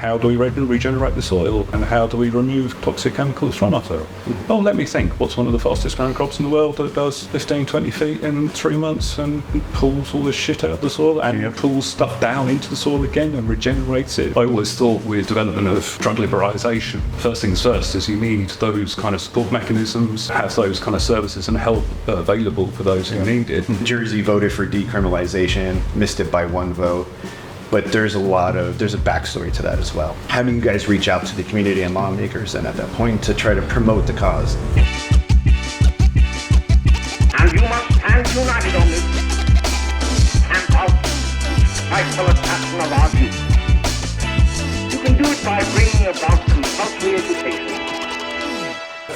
how do we regenerate the soil, and how do we remove toxic chemicals from our soil? Oh, let me think. What's one of the fastest growing crops in the world that does 15, 20 feet in 3 months and pulls all this shit out of the soil and pulls stuff down into the soil again and regenerates it? I always thought with development of drug liberalisation, first things first is you need those kind of support mechanisms, have those kind of services and help available for those who need it. Jersey voted for decriminalization, missed it by 1 vote. But there's a backstory to that as well. How do you guys reach out to the community and lawmakers and at that point to try to promote the cause? And you must stand united on this. Stand out. Fight for the passion of our youth. You can do it by bringing about compulsory education.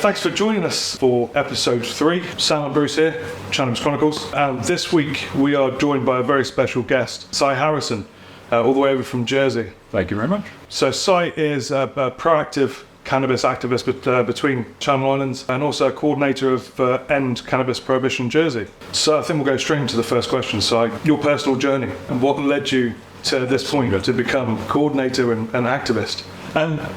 Thanks for joining us for episode 3. Sam and Bruce here, Cannabis Chronicles. And this week we are joined by a very special guest, Cy Harrison, all the way over from Jersey. Thank you very much. So Cy is a proactive cannabis activist between Channel Islands and also a coordinator of End Cannabis Prohibition in Jersey. So I think we'll go straight into the first question, Cy. Your personal journey and what led you to this point to become coordinator and activist?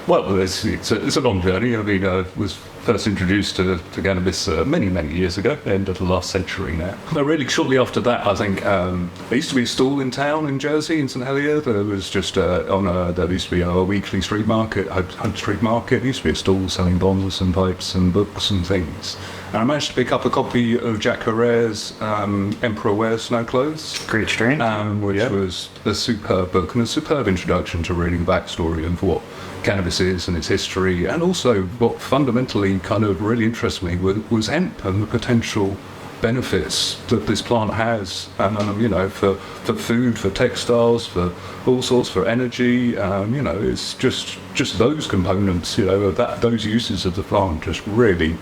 Well, it's a long journey. I mean, I was first introduced to cannabis many years ago, end of the last century now. But really, shortly after that, I think there used to be a stall in town in Jersey, in St Helier. There was just there used to be a weekly street market, Hunt Street Market. There used to be a stall selling bonds and pipes and books and things. And I managed to pick up a copy of Jack Herrera's Emperor Wears No Clothes. Great strain. Which was a superb book and a superb introduction to reading the backstory of what cannabis is and its history, and also what fundamentally kind of really interested me was hemp and the potential benefits that this plant has, for food, for textiles, for all sorts, for energy. It's just those components, of those uses of the plant just really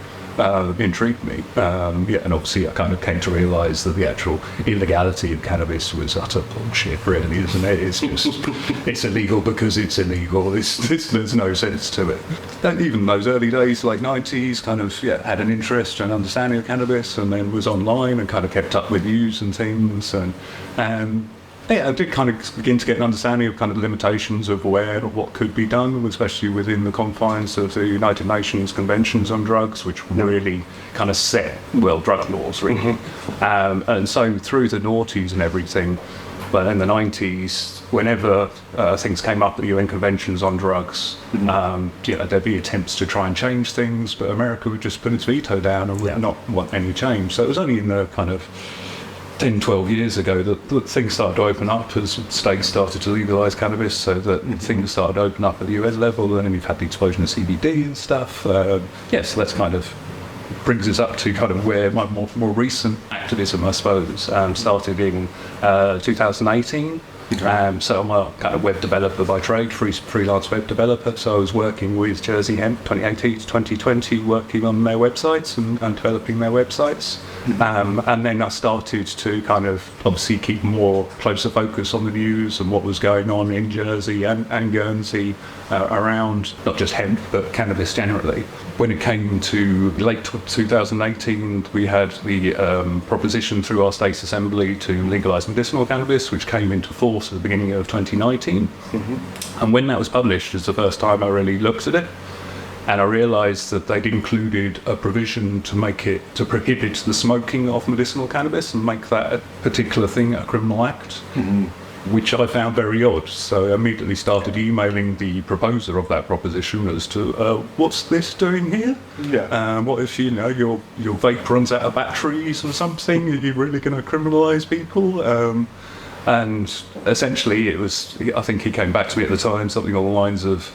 intrigued me. And obviously I kind of came to realise that the actual illegality of cannabis was utter bullshit, really, isn't it? It's just, it's illegal because it's illegal. There's no sense to it. And even those early days, like 90s, kind of, had an interest and understanding of cannabis, and then was online and kind of kept up with news and things, and I did kind of begin to get an understanding of kind of the limitations of what could be done, especially within the confines of the United Nations Conventions on Drugs, which really kind of set, drug laws, really. And so through the noughties and everything, but in the 90s, whenever things came up at the UN Conventions on Drugs, there'd be attempts to try and change things, but America would just put its veto down and would not want any change. So it was only in the kind of 10, 12 years ago that things started to open up as states started to legalise cannabis, so that things started to open up at the US level, and then you've had the explosion of CBD and stuff. So that's kind of brings us up to kind of where my more recent activism, I suppose, started in 2018. So I'm a kind of web developer by trade, freelance web developer. So I was working with Jersey Hemp 2018 to 2020, working on their websites and developing their websites. And then I started to kind of obviously keep more closer focus on the news and what was going on in Jersey and Guernsey around not just hemp but cannabis generally. When it came to late 2018, we had the proposition through our state assembly to legalise medicinal cannabis, which came into force at the beginning of 2019. And when that was published, is the first time I really looked at it. And I realised that they'd included a provision to prohibit the smoking of medicinal cannabis and make that a particular thing a criminal act, which I found very odd. So I immediately started emailing the proposer of that proposition as to what's this doing here? What if your vape runs out of batteries or something? Are you really going to criminalise people? And essentially, I think he came back to me at the time, something along the lines of,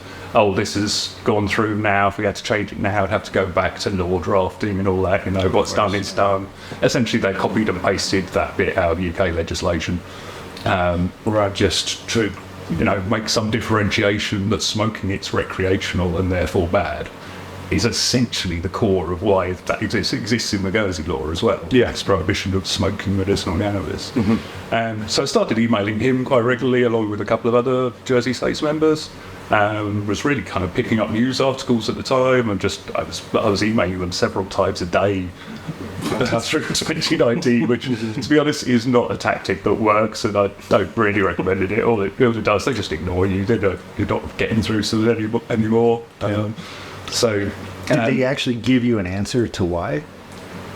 this has gone through now, if we had to change it now, I'd have to go back to law drafting and all that, what's done is done. Essentially, they copied and pasted that bit out of UK legislation, just to, make some differentiation that smoking it's recreational and therefore bad. Is essentially the core of why that exists in the Guernsey law as well. It's prohibition of smoking medicinal cannabis. So I started emailing him quite regularly, along with a couple of other Jersey States members. Was really kind of picking up news articles at the time, and I was emailing them several times a day, through 2019, which, to be honest, is not a tactic that works, and I don't really recommend it. All it does, they just ignore you. You're not getting through to them anymore. Did they actually give you an answer to why?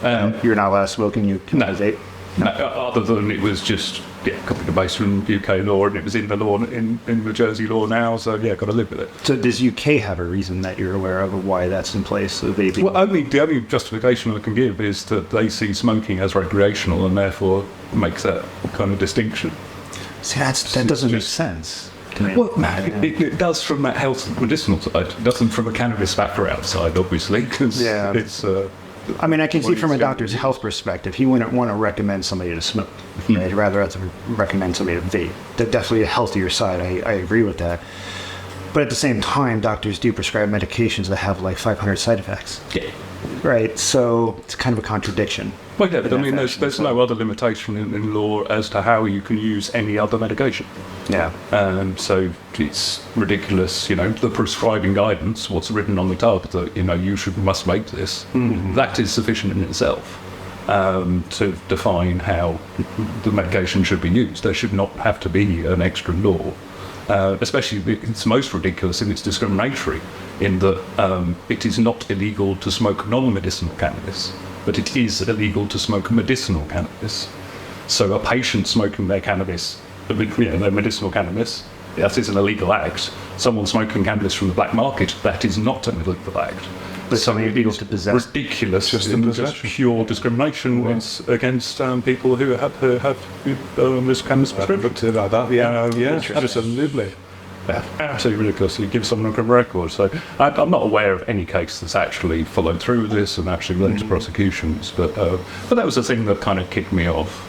You're not allowed to smoke in your vape? No, other than it was just completely based from UK law, and it was in the law in the Jersey law now. So got to live with it. So does UK have a reason that you're aware of why that's in place? The vaping. Well, the only justification I can give is that they see smoking as recreational, and therefore makes that kind of distinction. See, that doesn't make sense. Well, it does from that health and medicinal side. It doesn't from a cannabis background side, obviously, because it's. I mean, I can see from a doctor's health perspective, he wouldn't want to recommend somebody to smoke. Right? He'd rather have to recommend somebody to vape. That's definitely a healthier side. I agree with that. But at the same time, doctors do prescribe medications that have like 500 side effects. Yeah. Right? So it's kind of a contradiction. Well, yeah, but I mean, there's no other limitation in law as to how you can use any other medication. Yeah. So it's ridiculous, the prescribing guidance, what's written on the tub that, you must make this, that is sufficient in itself to define how the medication should be used. There should not have to be an extra law. Especially, it's most ridiculous and it's discriminatory in that it is not illegal to smoke non-medicinal cannabis, but it is illegal to smoke medicinal cannabis. So a patient smoking their cannabis, their medicinal cannabis, that is an illegal act. Someone smoking cannabis from the black market, that is not an illegal act. But it's illegal to possess. Ridiculous, just pure discrimination against people who have this cannabis prescription. Like that, absolutely. Yeah, absolutely ridiculous. You give someone a criminal record. So I'm not aware of any case that's actually followed through with this and actually led to prosecutions. But that was the thing that kind of kicked me off.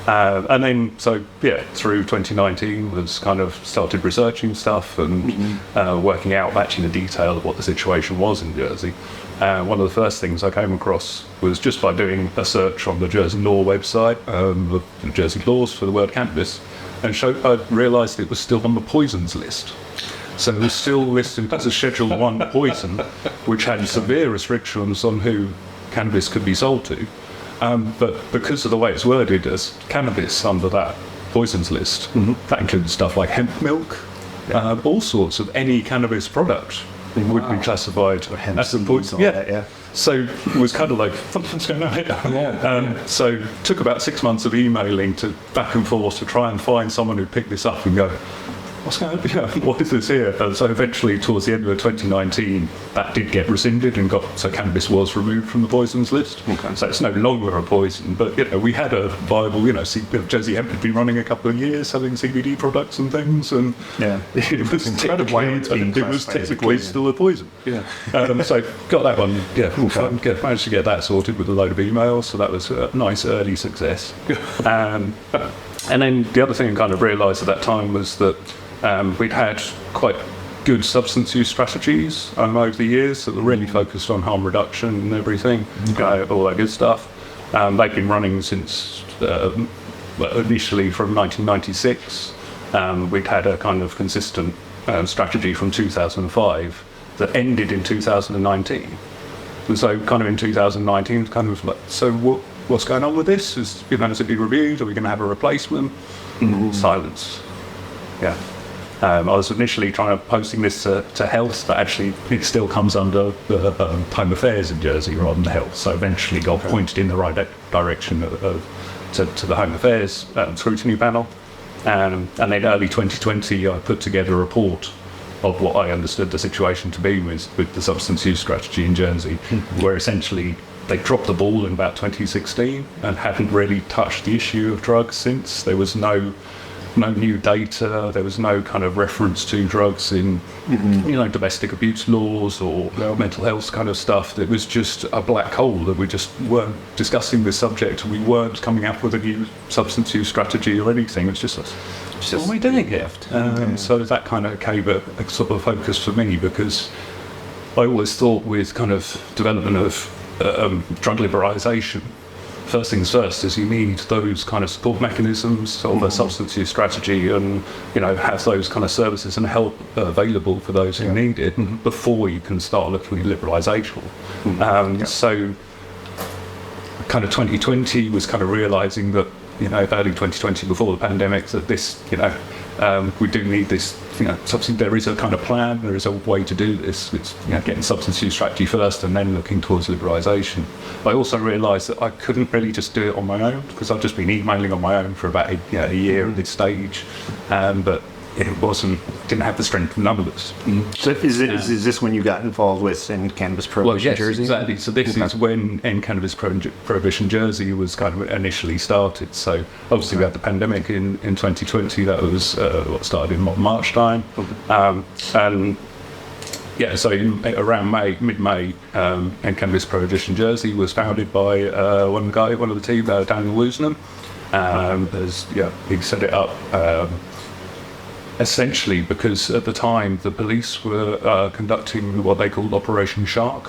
And then, through 2019 was kind of started researching stuff and working out actually the detail of what the situation was in Jersey. One of the first things I came across was just by doing a search on the Jersey Law website, the Jersey laws for the word cannabis, and I realised it was still on the poisons list. So it was still listed as a Schedule 1 poison, which had severe restrictions on who cannabis could be sold to. But because of the way it's worded as cannabis under that poisons list, that includes stuff like hemp milk, all sorts of any cannabis product would be classified as a poison. So it was kind of like, what's going on here? So took about 6 months of emailing to back and forth to try and find someone who'd pick this up and go, what's going on? What is this here? And so eventually, towards the end of 2019, that did get rescinded and so cannabis was removed from the poisons list. Okay. So it's no longer a poison, but we had a viable, Jersey Hemp had been running a couple of years selling CBD products and things, and it was technically still a poison. Yeah. So got that one. Managed to get that sorted with a load of emails. So that was a nice early success. And then the other thing I kind of realised at that time was that we'd had quite good substance use strategies over the years that were really focused on harm reduction and everything, all that good stuff. They've been running since initially from 1996. We'd had a kind of consistent strategy from 2005 that ended in 2019. And so kind of in 2019, kind of like, so what's going on with this? Has it been reviewed? Are we going to have a replacement? Silence. Yeah. I was initially posting this to health, but actually it still comes under the Home Affairs in Jersey rather than health. So eventually got pointed in the right direction to the Home Affairs scrutiny panel. And then early 2020, I put together a report of what I understood the situation to be with the substance use strategy in Jersey, where essentially they dropped the ball in about 2016 and hadn't really touched the issue of drugs since. There was no new data, there was no kind of reference to drugs in domestic abuse laws or mental health kind of stuff. It was just a black hole that we just weren't discussing this subject. We weren't coming up with a new substance use strategy or anything. It's just what are we doing here? So that kind of gave a sort of focus for me, because I always thought with kind of development of drug liberalisation, first things first is you need those kind of support mechanisms of a substance use strategy, and have those kind of services and help available for those who need it before you can start looking at liberalisation. So kind of 2020 was kind of realizing that, early 2020 before the pandemic, that this, we do need this, substance. There is a kind of plan, there is a way to do this. It's, getting substance use strategy first and then looking towards liberalisation. I also realised that I couldn't really just do it on my own, because I've just been emailing on my own for about a year at this stage, but it didn't have the strength of numbers. So is this when you got involved with End Cannabis Prohibition Jersey? Exactly. So this is when End Cannabis Prohibition Jersey was kind of initially started. So obviously we had the pandemic in 2020. That was what started in March time. And yeah, so around mid-May, End Cannabis Prohibition Jersey was founded by one of the team, Daniel Woosnam. He set it up. Essentially because at the time the police were conducting what they called Operation Shark,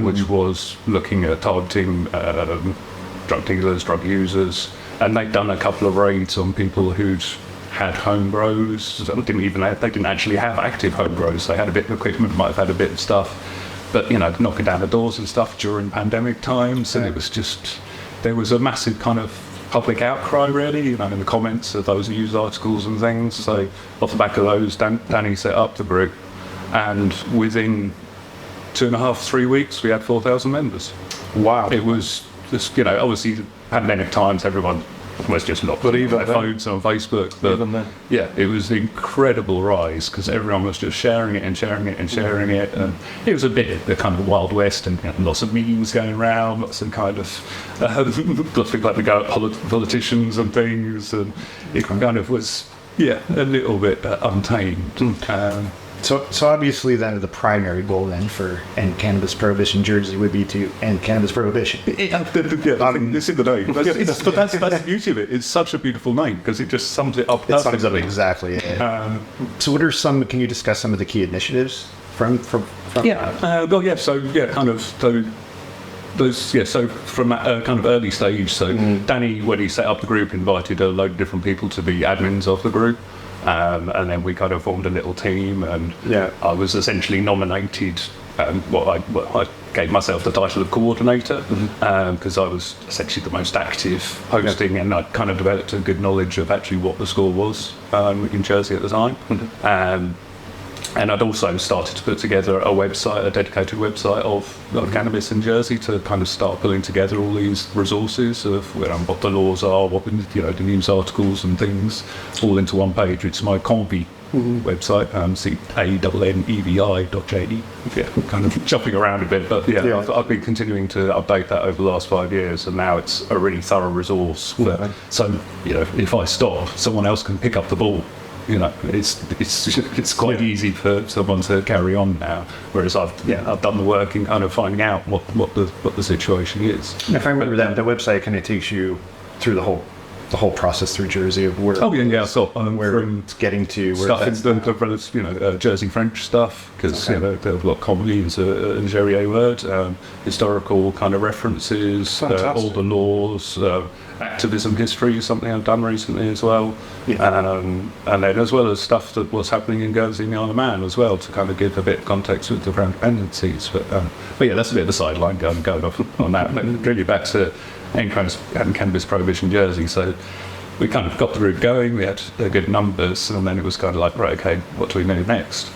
which was looking at targeting drug dealers, drug users, and they'd done a couple of raids on people who'd had home grows. They didn't actually have active home grows. They had a bit of equipment, might have had a bit of stuff, but knocking down the doors and stuff during pandemic times, and it was just, there was a massive kind of public outcry, really, in the comments of those news articles and things. So off the back of those, Danny set up the group, and within 2.5-3 weeks we had 4,000 members. Wow. It was just, obviously pandemic times, everyone was just locked on their phones on Facebook, but even then, yeah, it was an incredible rise because everyone was just sharing it and sharing it and sharing it, and it was a bit of the kind of Wild West, and lots of memes going around, lots of kind of things like to go at politicians and things, and it kind of was a little bit untamed. So obviously then the primary goal then for End Cannabis Prohibition Jersey would be to end cannabis prohibition. This is the name. But that's the beauty of it. It's such a beautiful name because it just sums it up perfectly. It sums it up exactly. Yeah. So what are can you discuss some of the key initiatives from So from that kind of early stage, Danny, when he set up the group, invited a load of different people to be admins of the group. And then we kind of formed a little team, and I was essentially nominated. I gave myself the title of coordinator because I was essentially the most active posting, and I kind of developed a good knowledge of actually what the score was in Jersey at the time. And I'd also started to put together a dedicated website of cannabis in Jersey to kind of start pulling together all these resources of what the laws are, what the news articles and things, all into one page. It's my Convi website, cannevi.je. Kind of jumping around a bit, but I've been continuing to update that over the last 5 years, and now it's a really thorough resource. So if I stop, someone else can pick up the ball. It's quite easy for someone to carry on now, whereas I've done the work in kind of finding out what the situation is. And if I remember that, the website kind of takes you through the whole process through Jersey of where where it's getting to where stuff, Jersey French stuff, because they've got comedy as a Gérier word, historical kind of references, all the laws, activism history is something I've done recently as well, and then as well as stuff that was happening in Guernsey and the Isle of Man as well, to kind of give a bit of context with the Crown dependencies. But that's a bit of the sideline going off on that. Really back to End Cannabis Prohibition Jersey. So we kind of got the route going, we had good numbers, and then it was kind of like, right, okay, what do we do next?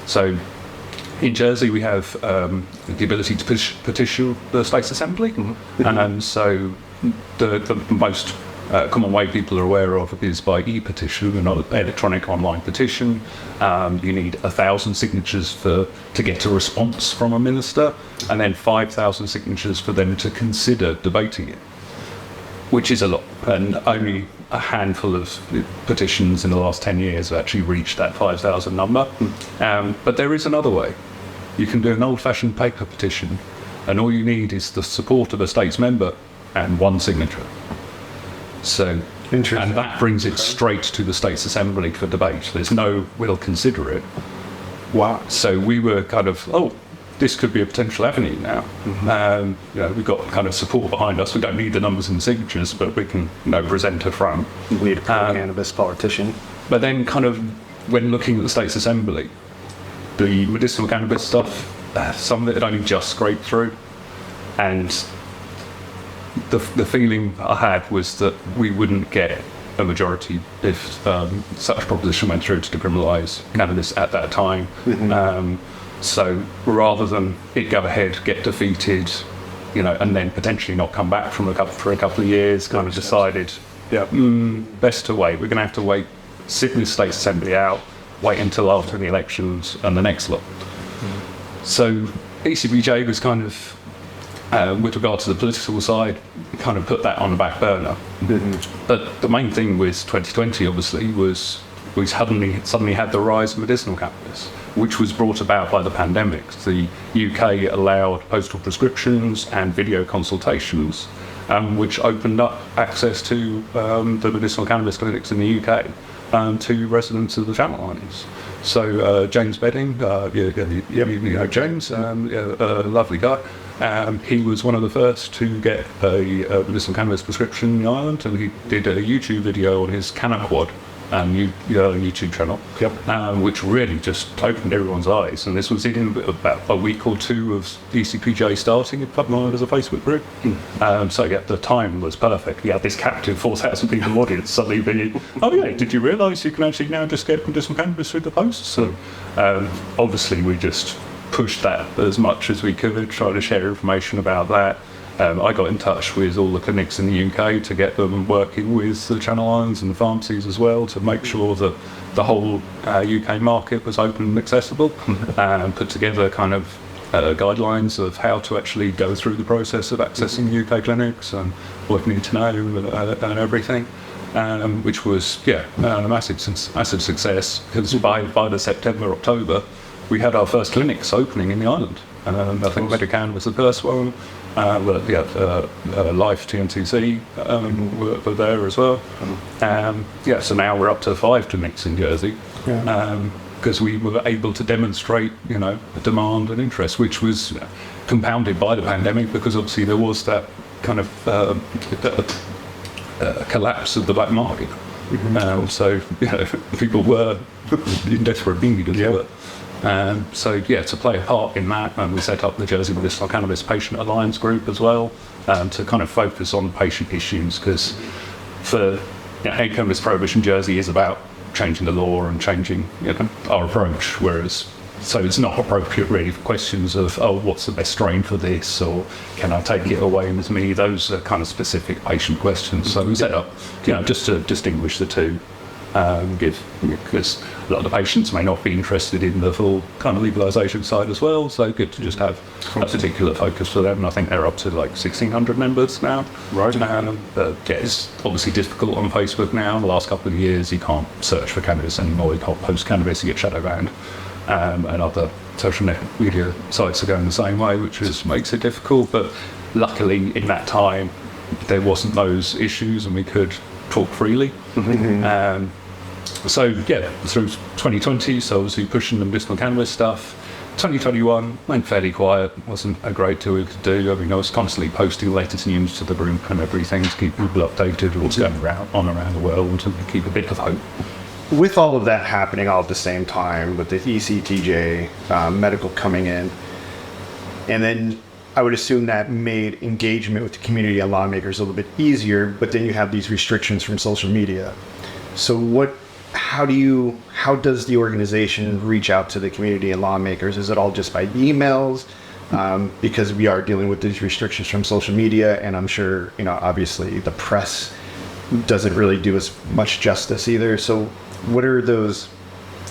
So in Jersey we have the ability to petition the States Assembly, and so the most common way people are aware of is by e-petition, an electronic online petition. You need 1,000 signatures to get a response from a minister, and then 5,000 signatures for them to consider debating it, which is a lot, and only a handful of petitions in the last 10 years have actually reached that 5,000 number. But there is another way. You can do an old-fashioned paper petition, and all you need is the support of a state's member and one signature. So, and that brings it straight to the States Assembly for debate. There's no "we'll consider it." Wow. So we were kind of, this could be a potential avenue now. We've got kind of support behind us. We don't need the numbers and signatures, but we can present a front. We need a pro-cannabis politician. But then kind of when looking at the States Assembly, the medicinal cannabis stuff, some of it had only just scraped through. And the feeling I had was that we wouldn't get a majority if such a proposition went through to decriminalise cannabis at that time. So rather than it go ahead, get defeated, and then potentially not come back for a couple of years, kind of decided, best to wait. We're going to have to wait, sit the State Assembly out, wait until after the elections and the next lot. So ECBJ was kind of, with regard to the political side, kind of put that on the back burner. But the main thing with 2020, obviously, was we suddenly had the rise of medicinal cannabis, which was brought about by the pandemic. The UK allowed postal prescriptions and video consultations, which opened up access to the medicinal cannabis clinics in the UK to residents of the Channel Islands. So James Bedding, you know James, a lovely guy. He was one of the first to get a medicinal cannabis prescription in the island, and he did a YouTube video on his Canaquad YouTube channel, which really just opened everyone's eyes. And this was in about a week or two of ECPJ starting as a Facebook group. So the time was perfect. We had this captive 4,000 people audience suddenly being, oh yeah, did you realise you can actually now just get medicinal cannabis through the post? So obviously we just pushed that as much as we could, try to share information about that. I got in touch with all the clinics in the UK to get them working with the Channel Islands and the pharmacies as well, to make sure that the whole UK market was open and accessible, and put together kind of guidelines of how to actually go through the process of accessing UK clinics and what you need to know and everything. Which was a massive success, because by the September, October, we had our first clinics opening in the island. I think Medican was the first one. Life TNTC were there as well. So now we're up to 5 clinics in Jersey, because we were able to demonstrate, demand and interest, which was compounded by the pandemic, because obviously there was that kind of collapse of the black market. So people were in desperate need as well. To play a part in that, we set up the Jersey Medicinal Cannabis Patient Alliance Group as well, to kind of focus on patient issues, because for cannabis prohibition, Jersey is about changing the law and changing our approach, whereas so it's not appropriate really for questions of, what's the best strain for this, or can I take it away with me? Those are kind of specific patient questions. So we set up, just to distinguish the two. Because a lot of the patients may not be interested in the full kind of legalisation side as well, so good to just have a particular focus for them. And I think they're up to like 1,600 members now. Right. It's obviously difficult on Facebook now. In the last couple of years, you can't search for cannabis anymore. You can't post cannabis, you get shadow banned. And other social media sites are going the same way, which makes it difficult. But luckily, in that time, there wasn't those issues, and we could talk freely. Through 2020, so obviously pushing the medicinal cannabis stuff. 2021 went fairly quiet, wasn't a great deal we could do. I mean, I was constantly posting the latest news to the group and everything to keep people updated with what's going around the world, and keep a bit of hope. With all of that happening all at the same time, with the ECTJ, medical coming in, and then I would assume that made engagement with the community and lawmakers a little bit easier, but then you have these restrictions from social media. So how does the organization reach out to the community and lawmakers? Is it all just by emails? Because we are dealing with these restrictions from social media, and I'm sure, obviously the press doesn't really do as much justice either. So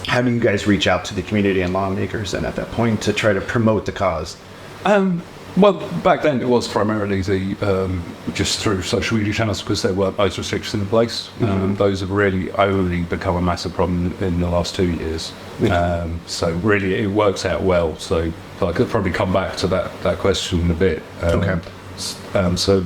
how do you guys reach out to the community and lawmakers then at that point to try to promote the cause? Well, back then it was primarily just through social media channels, because there weren't those restrictions in place. Those have really only become a massive problem in the last 2 years. So really it works out well. So I could probably come back to that question in a bit. So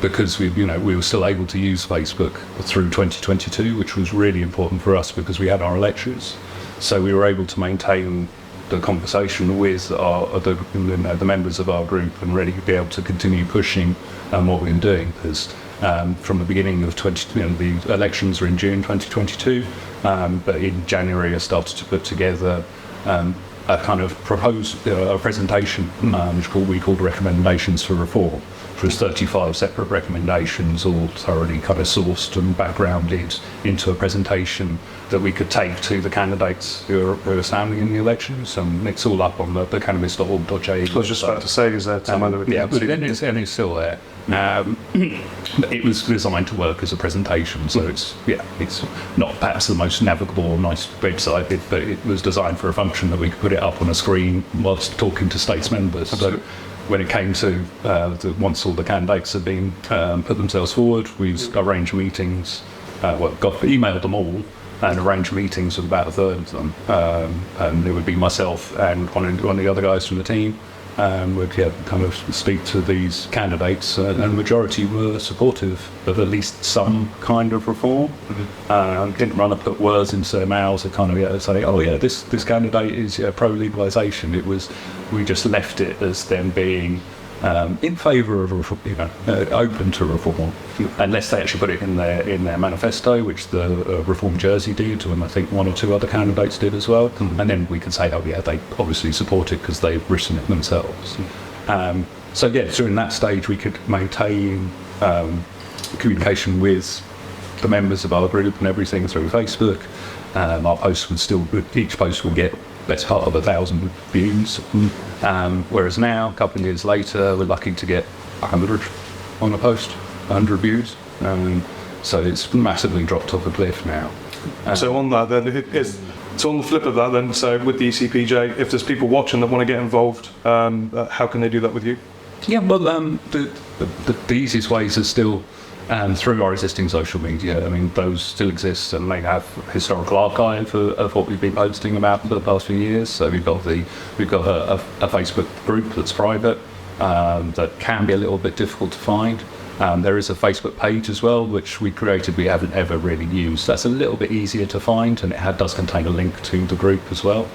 because we were still able to use Facebook through 2022, which was really important for us because we had our elections. So we were able to maintain the conversation with the members of our group, and really be able to continue pushing what we've been doing. Because from the beginning of the elections were in June 2022, but in January I started to put together a kind of proposed a presentation, which we called Recommendations for Reform, which was 35 separate recommendations, all thoroughly kind of sourced and backgrounded into a presentation that we could take to the candidates who are standing in the elections. And it's all up on the cannabis.org.j. I was just about to say, is that yeah, but it's still there. It was designed to work as a presentation, so it's not perhaps the most navigable or nice website, but it was designed for a function that we could put it up on a screen whilst talking to states members. So when it came to once all the candidates had been put themselves forward, we arranged meetings. Emailed them all and arranged meetings with about a third of them. And it would be myself and one of the other guys from the team. Would kind of speak to these candidates, and the majority were supportive of at least some kind of reform. Didn't run and put words into their mouths to kind of say, oh yeah, this candidate is pro-legalisation. It was, we just left it as them being in favour of reform, open to reform, unless they actually put it in their manifesto, which the Reform Jersey did, and I think one or two other candidates did as well. And then we could say, oh yeah, they obviously support it because they've written it themselves. So during that stage we could maintain communication with the members of our group and everything through Facebook. Our posts each post would get best part of 1,000 views, whereas now, a couple of years later, we're lucky to get 100 on a post, 100 views. So it's massively dropped off a cliff now. So on that then, so on the flip of that then, so with the ECPJ, if there's people watching that want to get involved, how can they do that with you? Yeah, well, the easiest ways are still through our existing social media. I mean, those still exist, and they have historical archive of what we've been posting about for the past few years. So we've got a Facebook group that's private that can be a little bit difficult to find. There is a Facebook page as well, which we created, we haven't ever really used. That's a little bit easier to find, and it does contain a link to the group as well.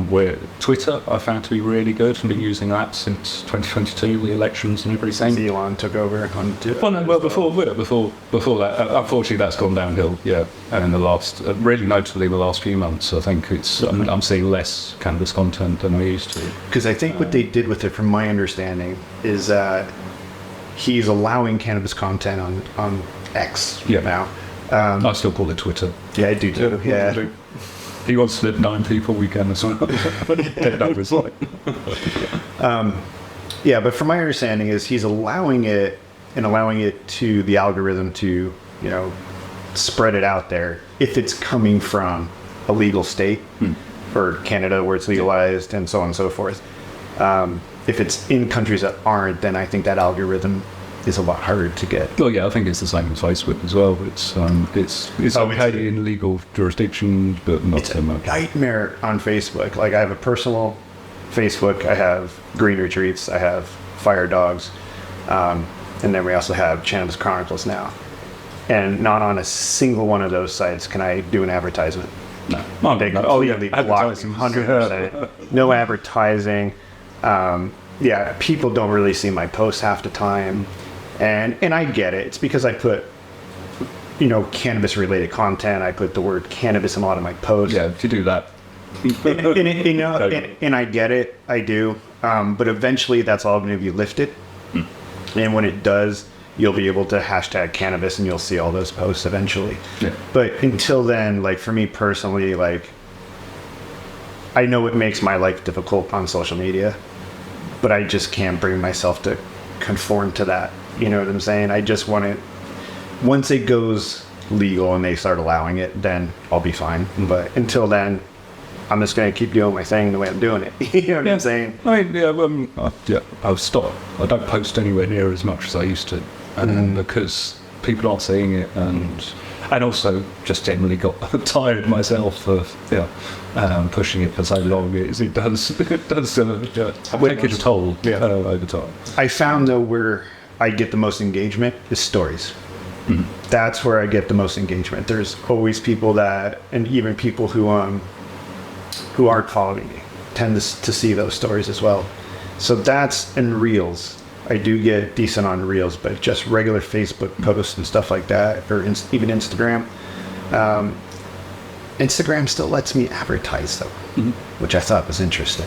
Where Twitter I found to be really good, and been using that since 2022, the elections and everything. Elon took over on Twitter. Before that, unfortunately that's gone downhill, and in the last, really notably the last few months, I think I'm seeing less cannabis content than I used to. Because I think what they did with it, from my understanding, is he's allowing cannabis content on X now. I still call it Twitter. Yeah, I do too. Yeah. He wants to live 9 people, we can as well. Yeah, but from my understanding is he's allowing it to the algorithm to, spread it out there if it's coming from a legal state, for Canada where it's legalized and so on and so forth. If it's in countries that aren't, then I think that algorithm is a lot harder to get. Well, yeah, I think it's the same as Facebook as well. It's okay in legal jurisdictions, but not so much. Nightmare on Facebook. Like, I have a personal Facebook, I have Green Retreats, I have Fire Dogs, and then we also have Cannabis Chronicles now. And not on a single one of those sites can I do an advertisement. No. They completely block 100%. No advertising. People don't really see my posts half the time. And I get it. It's because I put, cannabis related content. I put the word cannabis in a lot of my posts. Yeah, if you do that. and I get it. I do. But eventually that's all going to be lifted. And when it does, you'll be able to hashtag cannabis and you'll see all those posts eventually. Yeah. But until then, like, for me personally, like, I know it makes my life difficult on social media, but I just can't bring myself to conform to that. You know what I'm saying? I just want it, once it goes legal and they start allowing it, then I'll be fine. But until then, I'm just going to keep doing my thing the way I'm doing it. You know what I'm saying? I mean, I've stopped. I don't post anywhere near as much as I used to, and because people aren't seeing it, and also just generally got tired myself of pushing it for so long. It does take its toll over time. I found though where I get the most engagement is stories. That's where I get the most engagement. There's always people that, and even people who aren't following me, tend to see those stories as well. So that's in Reels. I do get decent on Reels, but just regular Facebook posts and stuff like that, or even Instagram. Instagram still lets me advertise though, which I thought was interesting.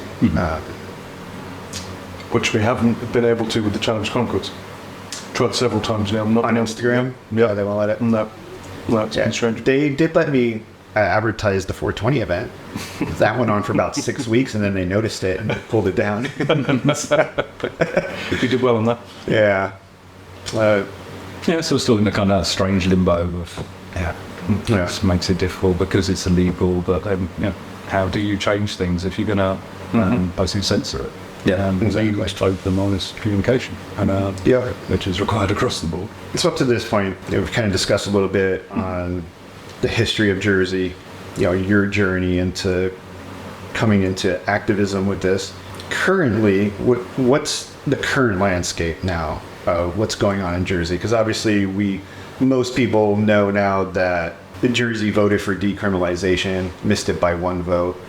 Which we haven't been able to with the Challenge Concord. Tried several times now. Not On Instagram? Yeah, they won't let it. No, it's been strange. They did let me advertise the 420 event. That went on for about 6 weeks, and then they noticed it and pulled it down. You did well on that. Yeah. Yeah, so we're still in a kind of strange limbo of, this makes it difficult because it's illegal, but then, how do you change things if you're going to basically censor it? Yeah, exactly. Just open, honest communication, and which is required across the board. So up to this point, we've kind of discussed a little bit on the history of Jersey, your journey into coming into activism with this. Currently, what's the current landscape now? What's going on in Jersey? Because obviously most people know now that the Jersey voted for decriminalization, missed it by 1 vote.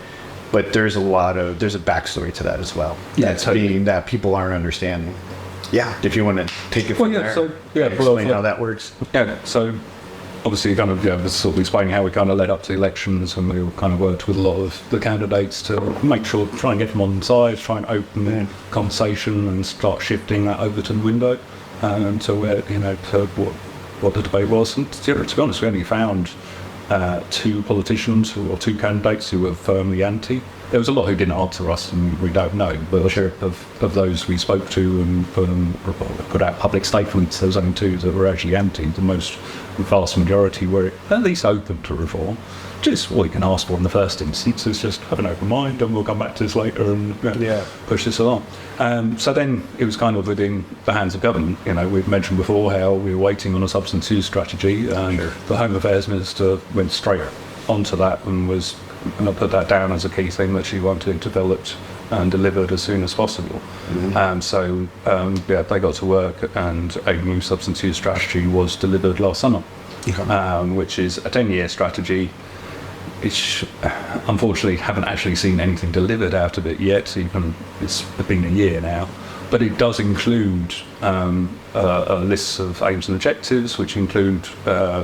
But there's a backstory to that as well. That's being that people aren't understanding. Yeah, if you want to take it from there. Explain how that works. Yeah, so obviously kind of, was sort of explaining how we kind of led up to the elections, and we kind of worked with a lot of the candidates to make sure, try and get them on side, try and open the conversation and start shifting that over to the window to where, to what the debate was. And to be honest, we only found 2 politicians or 2 candidates who were firmly anti. There was a lot who didn't answer us, and we don't know. But of those we spoke to and put out public statements, there was only 2 that were actually anti. The vast majority were at least open to reform. Just what you can ask for in the first instance is just have an open mind, and we'll come back to this later and push this along. So then it was kind of within the hands of government. We've mentioned before how we were waiting on a substance use strategy, and the Home Affairs Minister went straight onto that and was going to put that down as a key thing that she wanted developed and delivered as soon as possible. So they got to work, and a new substance use strategy was delivered last summer, which is a 10-year strategy. Which unfortunately haven't actually seen anything delivered out of it yet. It's been a year now, but it does include a list of aims and objectives, which include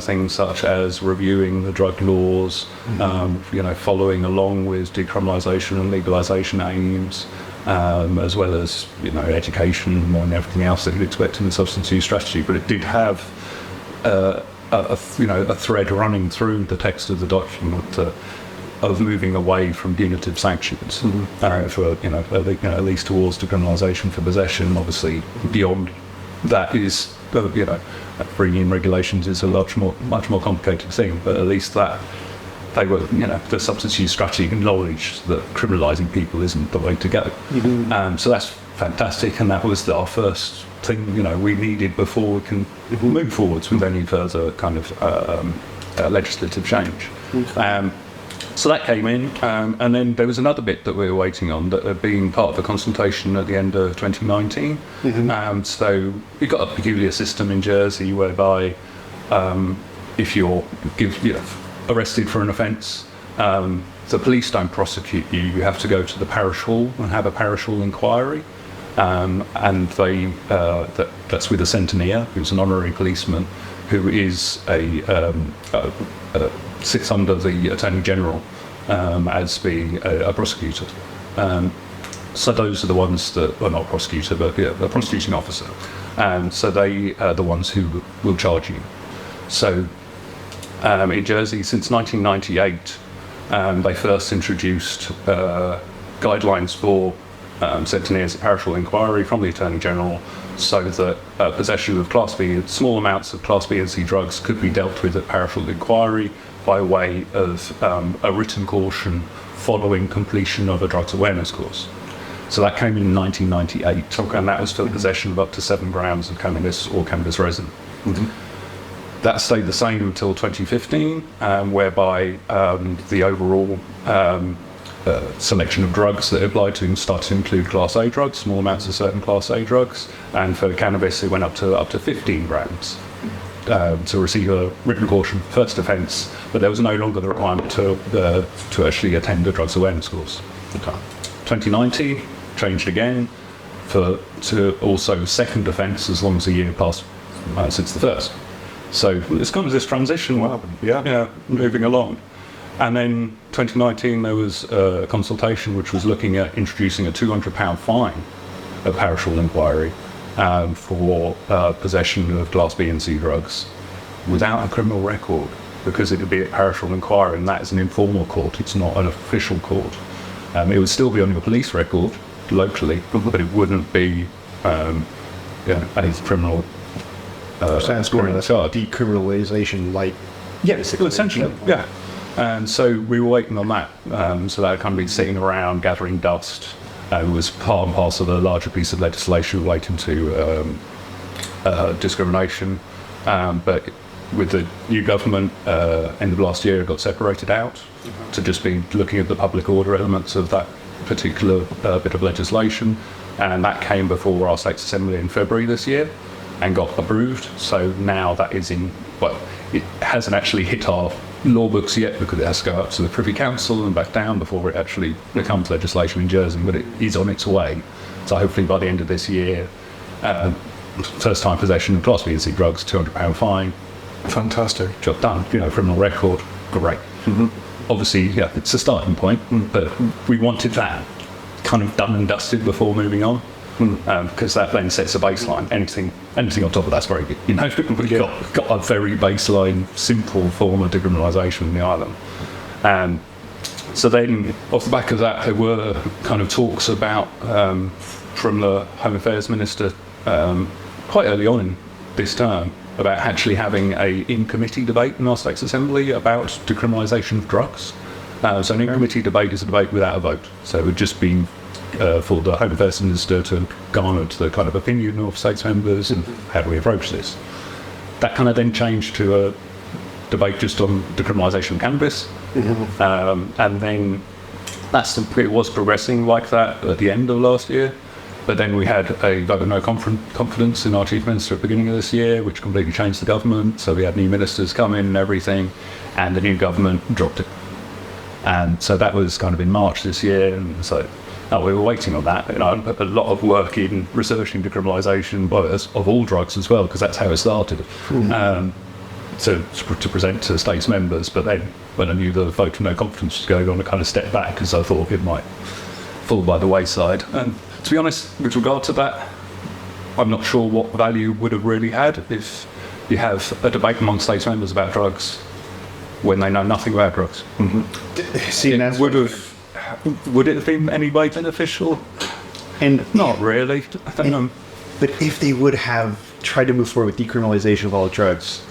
things such as reviewing the drug laws, following along with decriminalisation and legalisation aims, as well as education and everything else that you'd expect in the substance use strategy. But it did have a thread running through the text of the document of moving away from punitive sanctions for at least towards decriminalisation for possession. Obviously, beyond that is bringing in regulations is a much more complicated thing. But at least that they were the substance use strategy acknowledged that criminalising people isn't the way to go. So that's fantastic, and that was our first thing we needed before we can move forwards with any further kind of legislative change. So that came in, and then there was another bit that we were waiting on, that being part of the consultation at the end of 2019. So we've got a peculiar system in Jersey whereby if you're arrested for an offence, the police don't prosecute you. You have to go to the parish hall and have a parish hall inquiry. And that's with a centenier, who's an honorary policeman, who is sits under the Attorney General as being a prosecutor. So those are the ones that are not prosecutor, but a prosecuting officer. So they are the ones who will charge you. So in Jersey, since 1998, they first introduced guidelines for centeniers at parish hall inquiry from the Attorney General, so that possession of small amounts of Class B and C drugs could be dealt with at parish hall inquiry by way of a written caution following completion of a drugs awareness course. So that came in 1998, and that was for the possession of up to 7 grams of cannabis or cannabis resin. That stayed the same until 2015, whereby the overall selection of drugs that it applied to started to include Class A drugs, small amounts of certain Class A drugs, and for cannabis it went up to 15 grams to receive a written caution, first offence, but there was no longer the requirement to actually attend a drugs awareness course. 2019 changed again to also second offence as long as a year passed since the first. So it's kind of this transition, moving along. And then 2019, there was a consultation which was looking at introducing a £200 fine at parish inquiry for possession of Class B and C drugs without a criminal record, because it would be at parish inquiry, and that is an informal court, it's not an official court. It would still be on your police record locally, but it wouldn't be a criminal Sounds more like charge. decriminalization, like Yes, essentially, yeah. And so we were waiting on that. So that had kind of been sitting around, gathering dust. It was part and parcel of a larger piece of legislation relating to discrimination. But with the new government, end of last year, it got separated out to just be looking at the public order elements of that particular bit of legislation. And that came before our States Assembly in February this year and got approved. So now that is in, well, it hasn't actually hit our law books yet because it has to go up to the Privy Council and back down before it actually becomes legislation in Jersey, but it is on its way. So hopefully by the end of this year, first time possession of Class B and C drugs, £200 fine. Fantastic. Job done. Criminal record, great. Obviously, yeah, it's a starting point, but we wanted that kind of done and dusted before moving on. Because that then sets a baseline. Anything on top of that's very good. We've got a very baseline, simple form of decriminalisation in the island. So then, off the back of that, there were kind of talks about, from the Home Affairs Minister quite early on in this term, about actually having a in-committee debate in our States Assembly about decriminalisation of drugs. So an in-committee debate is a debate without a vote. So it would just be for the Home Affairs Minister to garner the kind of opinion of states members and how do we approach this. That kind of then changed to a debate just on decriminalisation of cannabis. And then it was progressing like that at the end of last year. But then we had a vote of no confidence in our Chief Minister at the beginning of this year, which completely changed the government. So we had new ministers come in and everything, and the new government dropped it. And so that was kind of in March this year, and so we were waiting on that. I put a lot of work in researching decriminalisation of all drugs as well, because that's how it started, to present to states members. But then when I knew the vote of no confidence was going on, I kind of stepped back because I thought it might fall by the wayside. And to be honest, with regard to that, I'm not sure what value would have really had if you have a debate among states members about drugs when they know nothing about drugs. See, and that's would it have been any way beneficial? and Not really. I don't know. But if they would have tried to move forward with decriminalization of all drugs,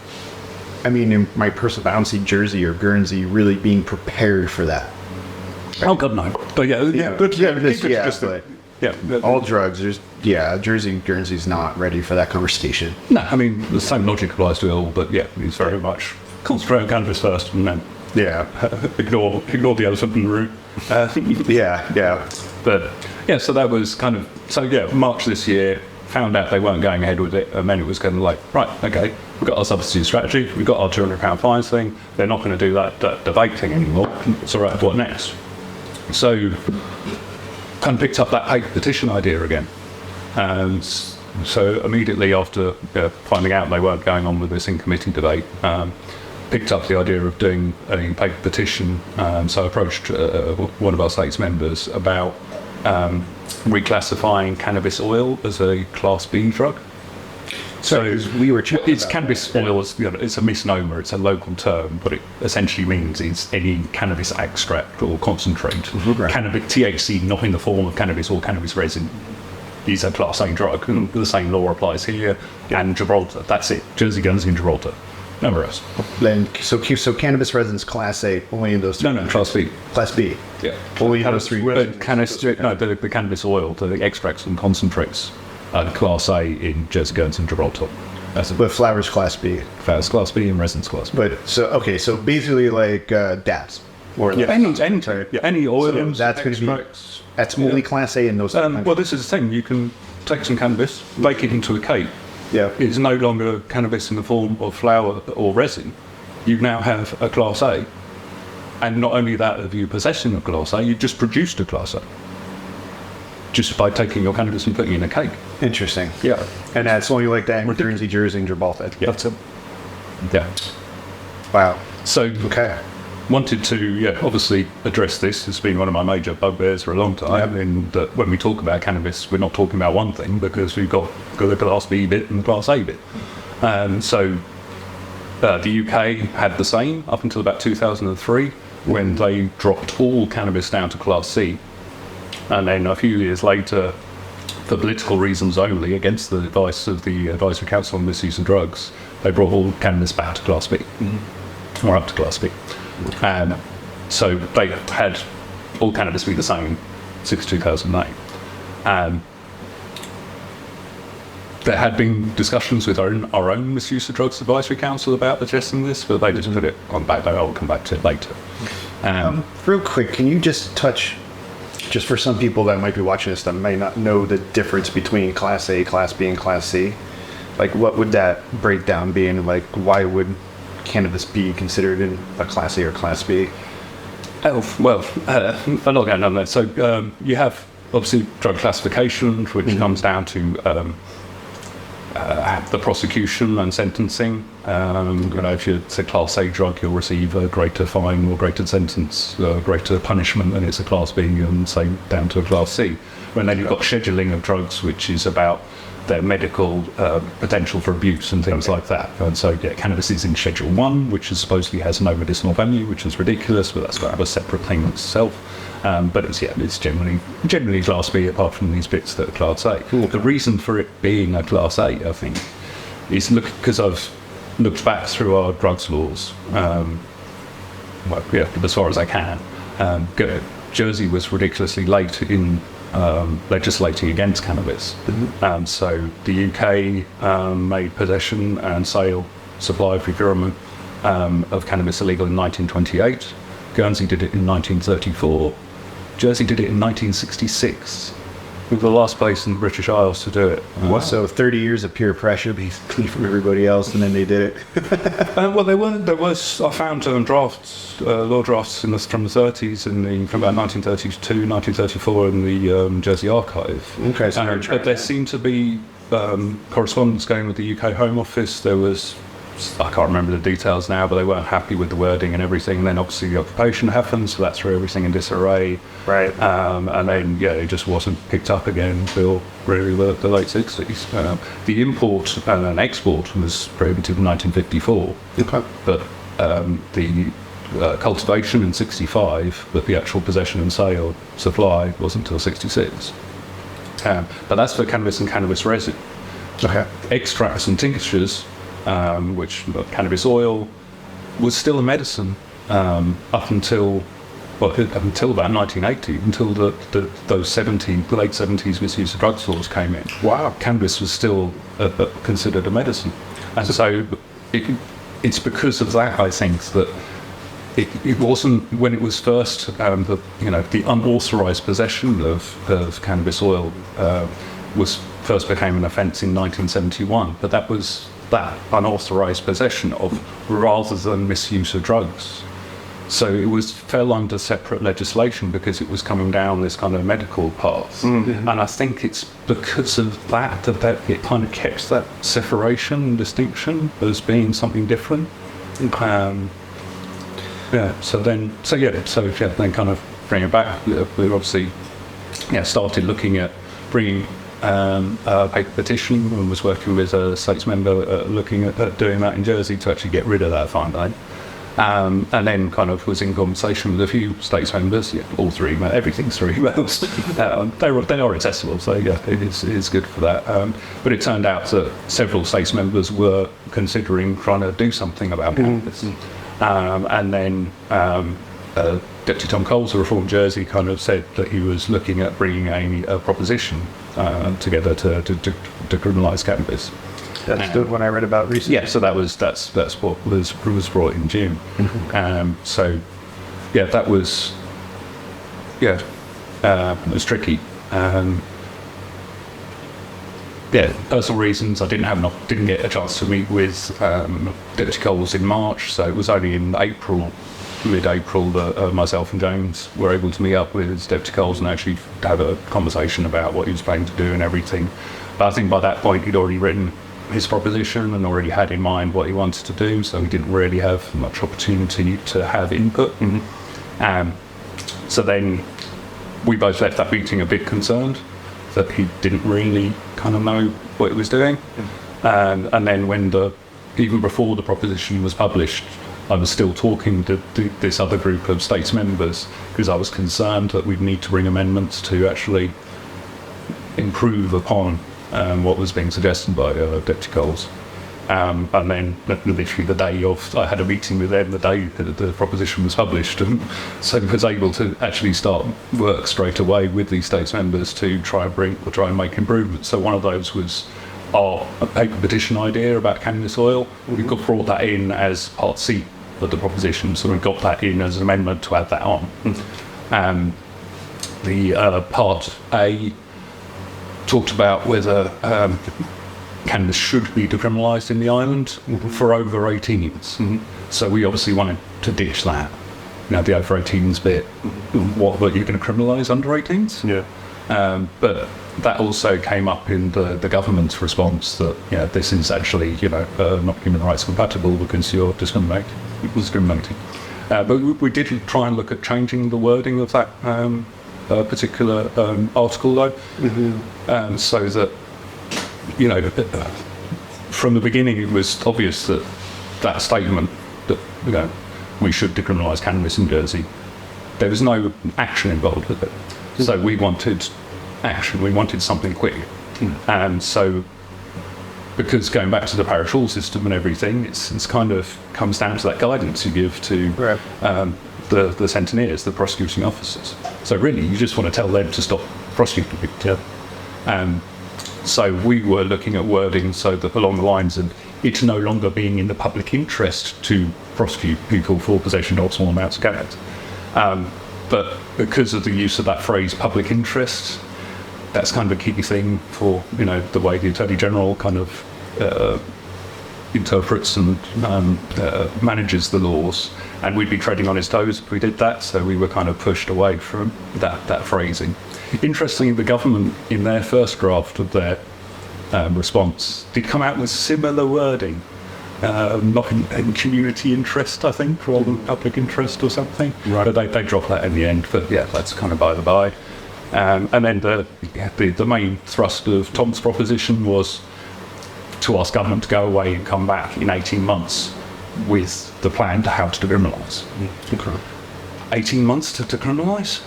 I mean, in my personal, I don't see Jersey or Guernsey really being prepared for that. Oh God, no. But All drugs, Jersey and Guernsey's not ready for that conversation. No, I mean the same logic applies to it all. But yeah, it's very much concentrate on cannabis first, and then ignore the elephant in the room. But yeah, so that was kind of March this year. Found out they weren't going ahead with it, and then it was kind of like, right, okay, we've got our substitute strategy, we've got our £200 fines thing. They're not going to do that debate thing anymore. It's all right. What next? So kind of picked up that paper petition idea again, and so immediately after finding out they weren't going on with this in-committee debate, picked up the idea of doing a paper petition. So I approached one of our state's members about reclassifying cannabis oil as a Class B drug. So we were checking. It's cannabis oil. It's a misnomer. It's a local term. What it essentially means is any cannabis extract or concentrate. Cannabis THC, not in the form of cannabis or cannabis resin, is a Class A drug. And the same law applies here. And Gibraltar. That's it. Jersey, Guernsey, and Gibraltar. Nowhere else. Then so cannabis resin's Class A only in those three. No, Class B. Class B. Yeah. Only in those three. The cannabis oil, the extracts and concentrates, Class A in Jersey, Guernsey, and Gibraltar. But flower's Class B. Flower's Class B and resin's Class B. But so basically like dabs. Or any oil. So that's going to be that's only Class A in those. Well, this is the thing. You can take some cannabis, bake it into a cake. Yeah. It's no longer cannabis in the form of flower or resin. You now have a Class A. And not only that, have you possessing a Class A, you've just produced a Class A. Just by taking your cannabis and putting it in a cake. Interesting. Yeah. And that's only like that in Guernsey, Jersey, and Gibraltar. Yeah. That's it. Yeah. Wow. So Okay. wanted to, obviously address this. It's been one of my major bugbears for a long time. And that when we talk about cannabis, we're not talking about one thing because we've got the Class B bit and the Class A bit. So the UK had the same up until about 2003 when they dropped all cannabis down to Class C. And then a few years later, for political reasons only, against the advice of the Advisory Council on Misuse of Drugs, they brought all cannabis back to Class B, or up to Class B. So they had all cannabis be the same since 2008. There had been discussions with our own Misuse of Drugs Advisory Council about addressing this, but they just put it on back. I'll come back to it later. Real quick, can you just touch, just for some people that might be watching this that may not know the difference between Class A, Class B, and Class C, like what would that breakdown be, and like why would cannabis be considered in a Class A or Class B? I'm not going on that. So you have obviously drug classification, which comes down to the prosecution and sentencing. If it's a Class A drug, you'll receive a greater fine or greater sentence, greater punishment than it's a Class B, and say down to a Class C. And then you've got scheduling of drugs, which is about their medical potential for abuse and things like that. And so, cannabis is in Schedule 1, which is supposedly has no medicinal value, which is ridiculous, but that's kind of a separate thing itself. But it's generally Class B, apart from these bits that are Class A. Cool. The reason for it being a Class A, I think, is because I've looked back through our drugs laws, as far as I can. Jersey was ridiculously late in legislating against cannabis. So the UK made possession and sale, supply, procurement of cannabis illegal in 1928. Guernsey did it in 1934. Jersey did it in 1966. We were the last place in the British Isles to do it. So 30 years of peer pressure, basically, from everybody else, and then they did it. I found drafts, law drafts from the 30s, from about 1932, 1934 in the Jersey archive. Okay, so there seemed to be correspondence going with the UK Home Office. There was, I can't remember the details now, but they weren't happy with the wording and everything. And then obviously the occupation happened, so that threw everything in disarray. Right. And then, it just wasn't picked up again until really the late 60s. The import and export was prohibited in 1954. Okay. But the cultivation in 65, but the actual possession and sale, supply, wasn't until 66. But that's for cannabis and cannabis resin. Okay. Extracts and tinctures, which cannabis oil, was still a medicine up until about 1980, until those late 70s misuse of drugs laws came in. Wow. Cannabis was still considered a medicine. And so it's because of that, I think, that it wasn't, when it was first, the unauthorised possession of cannabis oil first became an offence in 1971, but that was that unauthorised possession of, rather than misuse of drugs. So it fell under separate legislation because it was coming down this kind of medical path. Mm-hmm. And I think it's because of that it kind of kept that separation and distinction as being something different. Then kind of bring it back. We obviously started looking at bringing a paper petition, and was working with a states member looking at doing that in Jersey to actually get rid of that fine line. And then kind of was in conversation with a few states members, all three, everything's through emails. They are accessible, so it is good for that. But it turned out that several states members were considering trying to do something about cannabis. And then Deputy Tom Coles, the Reform Jersey, kind of said that he was looking at bringing a proposition together to criminalise cannabis. That's the one I read about recently. Yeah, so that's what was brought in June. Mm-hmm. That was it was tricky. Personal reasons. I didn't get a chance to meet with Deputy Coles in March, so it was only in mid-April that myself and James were able to meet up with Deputy Coles and actually have a conversation about what he was planning to do and everything. But I think by that point he'd already written his proposition and already had in mind what he wanted to do, so he didn't really have much opportunity to have input. So then we both left that meeting a bit concerned that he didn't really kind of know what he was doing. And then even before the proposition was published, I was still talking to this other group of states members because I was concerned that we'd need to bring amendments to actually improve upon what was being suggested by Deputy Coles. And then literally the day I had a meeting with them the day that the proposition was published, and so was able to actually start work straight away with these states members to try and make improvements. So one of those was our paper petition idea about cannabis oil. We brought that in as Part C of the proposition, so we got that in as an amendment to add that on. The Part A talked about whether cannabis should be decriminalised in the island for over 18s. So we obviously wanted to ditch that. Now the over 18s bit, what you're going to criminalise under 18s? Yeah. But that also came up in the government's response that this is actually not human rights compatible because you're discriminating. But we did try and look at changing the wording of that particular article though, so that from the beginning it was obvious that statement that we should decriminalise cannabis in Jersey, there was no action involved with it. So we wanted action, we wanted something quick. And so, because going back to the parish hall system and everything, it's kind of comes down to that guidance you give to the centenaries, the prosecuting officers. So really, you just want to tell them to stop prosecuting people. So we were looking at wording so that along the lines of it's no longer being in the public interest to prosecute people for possession of small amounts of cannabis. But because of the use of that phrase public interest, that's kind of a key thing for the way the Attorney General kind of interprets and manages the laws, and we'd be treading on his toes if we did that, so we were kind of pushed away from that phrasing. Interestingly, the government in their first draft of their response did come out with similar wording, not in community interest, I think, rather than public interest or something. Right. But they dropped that in the end, but yeah, that's kind of by the by. And then the main thrust of Tom's proposition was to ask government to go away and come back in 18 months with the plan to how to decriminalise. 18 months to decriminalise?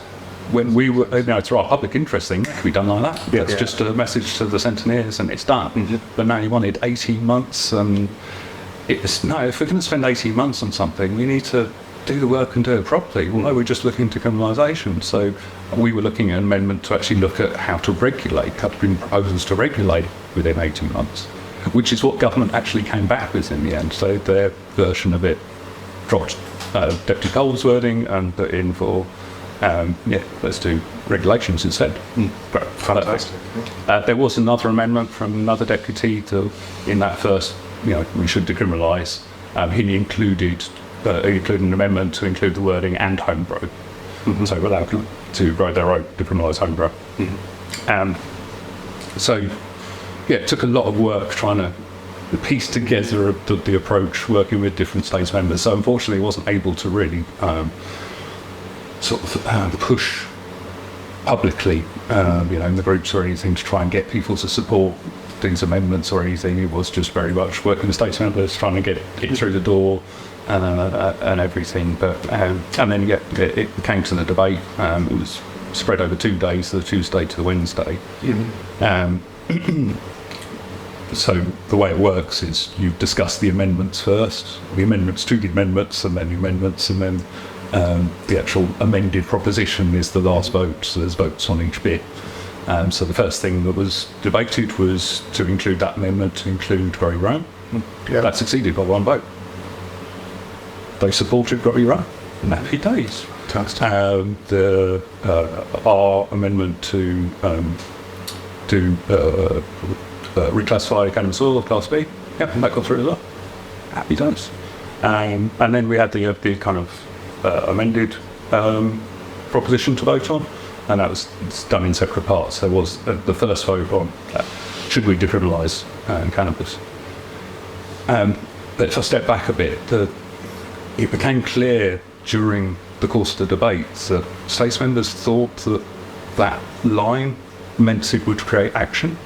When we were, it's our public interest thing, it could be done like that. It's just a message to the centenaries and it's done. But now you wanted 18 months, and if we're going to spend 18 months on something, we need to do the work and do it properly. Well, no, we're just looking to criminalisation. So we were looking at an amendment to actually look at how to regulate, how to bring proposals to regulate within 18 months, which is what government actually came back with in the end. So their version of it dropped Deputy Cole's wording and put in for, let's do regulations instead. Fantastic. There was another amendment from another deputy in that first, we should decriminalise. He included an amendment to include the wording and homegrown. So allowed to grow their own decriminalised homegrown. So it took a lot of work trying to piece together the approach, working with different states members. So unfortunately, I wasn't able to really push publicly, in the groups or anything, to try and get people to support these amendments or anything. It was just very much working with states members, trying to get it through the door and everything. But and then it came to the debate. It was spread over 2 days, the Tuesday to the Wednesday. So the way it works is you discuss the amendments first, the amendments to the amendments, and then the amendments, and then the actual amended proposition is the last vote. So there's votes on each bit. So the first thing that was debated was to include that amendment to include Growy Roan. That succeeded by 1 vote. They supported Growy Roan. Happy days. Our amendment to reclassify cannabis oil of Class B, that got through as well. Happy days. And then we had the kind of amended proposition to vote on, and that was done in separate parts. There was the first vote on should we decriminalise cannabis, But if I step back a bit, it became clear during the course of the debates that states members thought that that line meant it would create action.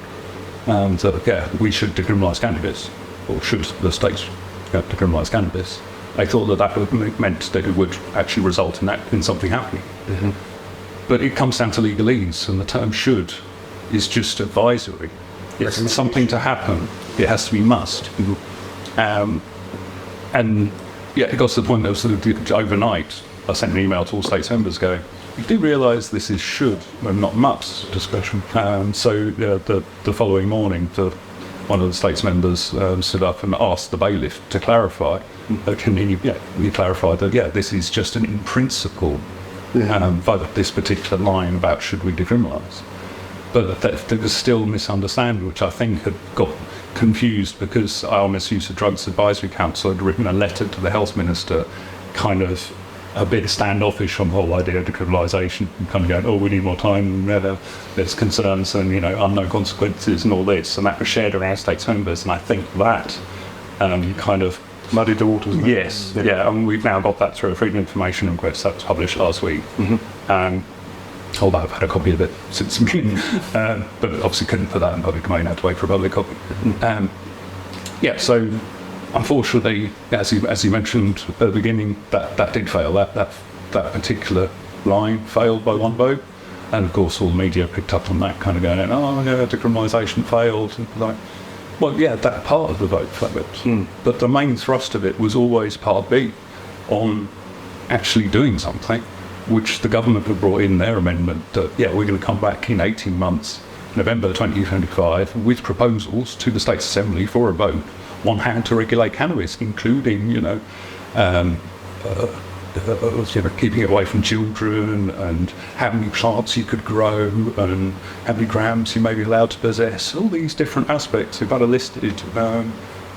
That, we should decriminalise cannabis, or should the states decriminalise cannabis. They thought that meant that it would actually result in something happening. Mm-hmm. But it comes down to legalese, and the term should is just advisory. It's something to happen. It has to be must. And yeah, it got to the point that was sort of overnight, I sent an email to all states members going, you do realise this is should and not must discussion. So the following morning, one of the states members stood up and asked the bailiff to clarify. Can you clarify that, this is just an in principle by this particular line about should we decriminalise. But there was still misunderstanding, which I think had got confused because our Misuse of Drugs Advisory Council had written a letter to the health minister, kind of a bit standoffish on the whole idea of decriminalisation, kind of going, we need more time, there's concerns and, unknown consequences and all this, and that was shared around states members, and I think that kind of muddied the waters. Yes, and we've now got that through a Freedom of Information request that was published last week. Mm-hmm. Although I've had a copy of it since, but obviously couldn't put that in public domain, had to wait for a public copy. So unfortunately, as you mentioned at the beginning, that did fail. That particular line failed by one vote, and of course all the media picked up on that, kind of going, decriminalisation failed. And that part of the vote failed. But the main thrust of it was always Part B, on actually doing something, which the government had brought in their amendment that, we're going to come back in 18 months, November 2025, with proposals to the States Assembly for a vote on how to regulate cannabis, including, keeping it away from children, and how many plants you could grow, and how many grams you may be allowed to possess, all these different aspects we've got listed. And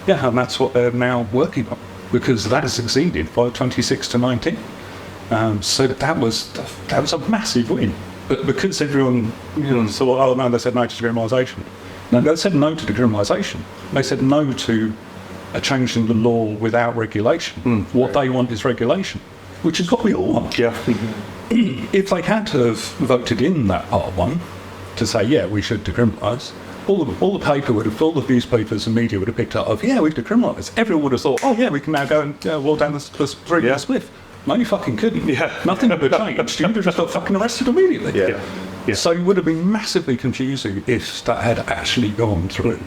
that's what they're now working on, because that succeeded by 26 to 19. So that was a massive win. But because everyone thought, they said no to decriminalisation. No, they said no to decriminalisation. They said no to a change in the law without regulation. What they want is regulation, which is what we all want. Yeah. If they had to have voted in that Part 1 to say, we should decriminalise, all the paper would have, all the newspapers and media would have picked up of, we've decriminalised. Everyone would have thought, we can now go and roll down the spliff. No, you fucking couldn't. Nothing would have changed. You would have just got fucking arrested immediately. Yeah. So it would have been massively confusing if that had actually gone through.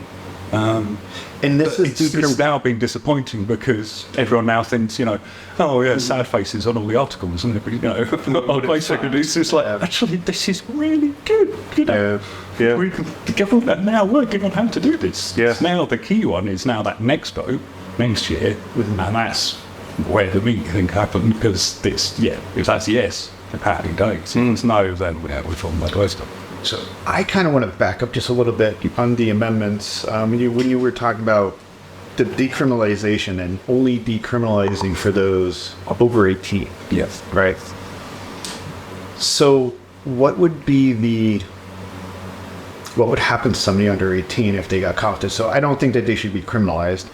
And it's now been disappointing because everyone now thinks, sad faces on all the articles, and basically it's just like, actually, this is really good. The government are now working on how to do this. Now the key one is now that next vote next year, and that's where the meeting thing happened, because if that's yes, happy days. If it's no, then we're talking about the rest of it. So I kind of want to back up just a little bit on the amendments. When you were talking about the decriminalization and only decriminalizing for those over 18. Yes. Right. So what would happen to somebody under 18 if they got caught with this? So I don't think that they should be criminalized.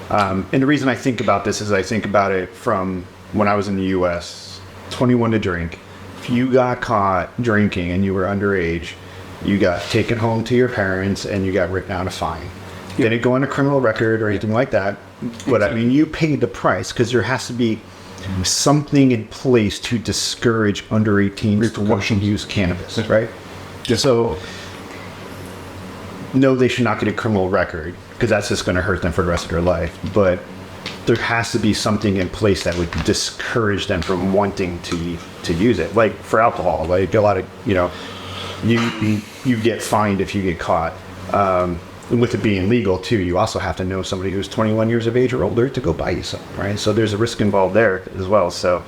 And the reason I think about this is I think about it from when I was in the U.S., 21 to drink. If you got caught drinking and you were underage, you got taken home to your parents and you got written out a fine. You didn't go on a criminal record or anything like that. But I mean, you paid the price because there has to be something in place to discourage under 18s from watching use cannabis, right? So, no, they should not get a criminal record, because that's just going to hurt them for the rest of their life. But there has to be something in place that would discourage them from wanting to use it. Like for alcohol, like a lot of, you get fined if you get caught. And with it being legal too, you also have to know somebody who's 21 years of age or older to go buy you something, right? So there's a risk involved there as well. So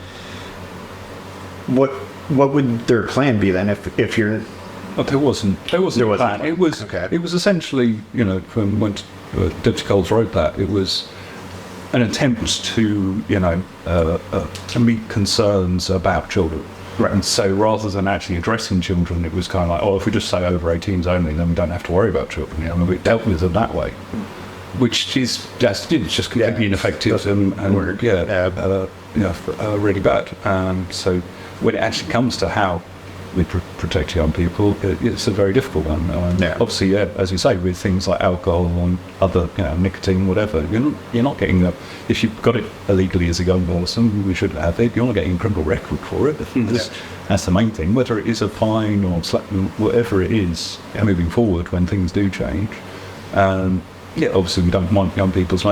what would their plan be then if you're... But there wasn't a plan. It was essentially, from when Deputy Coles wrote that, it was an attempt to, to meet concerns about children. Right. And so rather than actually addressing children, it was kind of like, if we just say over 18s only, then we don't have to worry about children. We dealt with them that way. which is just completely ineffective and really bad. So when it actually comes to how we protect young people, it's a very difficult one. Obviously, as you say, with things like alcohol and other, nicotine, whatever, you're not getting if you've got it illegally as a young person, we shouldn't have it. You're not getting a criminal record for it. That's the main thing. Whether it is a fine or whatever it is, moving forward when things do change. Obviously, we don't want young people's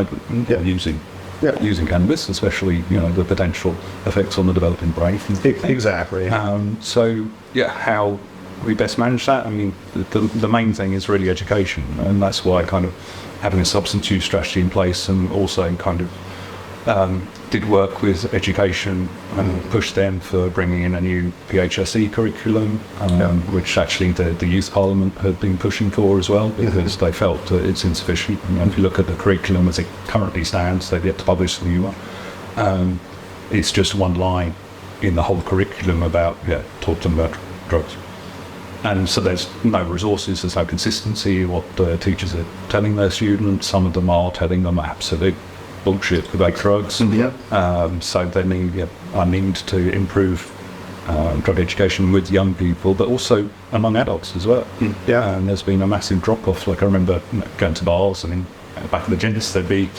using cannabis, especially the potential effects on the developing brain. Exactly. How we best manage that? I mean, the main thing is really education, and that's why kind of having a substance use strategy in place, and also kind of did work with education and pushed them for bringing in a new PHSE curriculum, which actually the Youth Parliament had been pushing for as well, because they felt that it's insufficient. If you look at the curriculum as it currently stands, they've yet to publish the new one. It's just one line in the whole curriculum about, talk to them about drugs. And so there's no resources, there's no consistency. What the teachers are telling their students, some of them are telling them absolute bullshit about drugs. So they need to improve drug education with young people, but also among adults as well. And there's been a massive drop-off. Like I remember going to bars, and back in the gents there'd be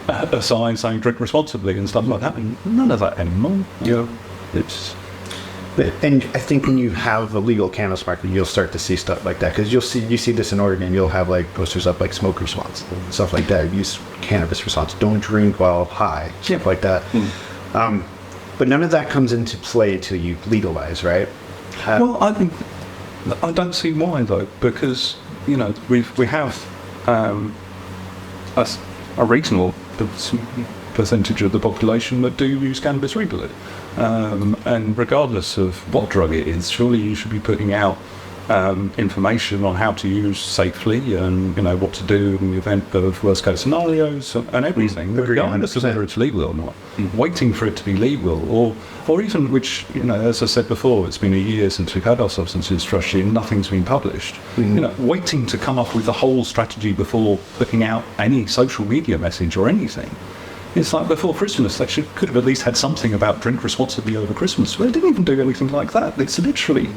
a sign saying drink responsibly and stuff like that, and none of that anymore. And I think when you have a legal cannabis market, you'll start to see stuff like that, because you see this in Oregon. You'll have like posters up like smoke response, stuff like that. Use cannabis response. Don't drink while high, stuff like that. But none of that comes into play until you legalize, right? Well, I don't see why though, because we have a reasonable percentage of the population that do use cannabis regularly. And regardless of what drug it is, surely you should be putting out information on how to use safely, and what to do in the event of worst case scenarios and everything, regardless of whether it's legal or not. Waiting for it to be legal, or even, which as I said before, it's been a year since we've had our substance use strategy and nothing's been published. Waiting to come up with the whole strategy before putting out any social media message or anything. It's like before Christmas, they could have at least had something about drink responsibly over Christmas. Well, they didn't even do anything like that. It's literally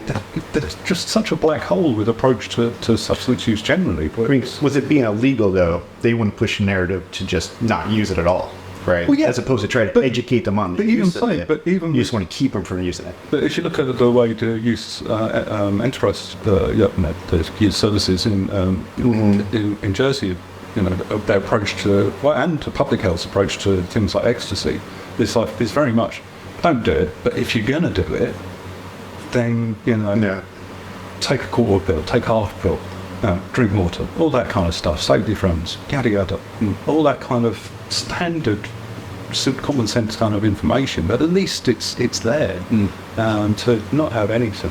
there's just such a black hole with approach to substance use generally. I mean, with it being illegal, though, they wouldn't push a narrative to just not use it at all, right? Well, as opposed to try to educate them on the use of it. You just want to keep them from using it. But if you look at the way the youth enterprise, the youth services in Jersey, their approach to, and to public health's approach to things like ecstasy, is very much, don't do it, but if you're going to do it, then, take a quarter pill, take half a pill, drink water, all that kind of stuff, save your friends, yada yada, all that kind of standard, common sense kind of information, but at least it's there, to not have anything,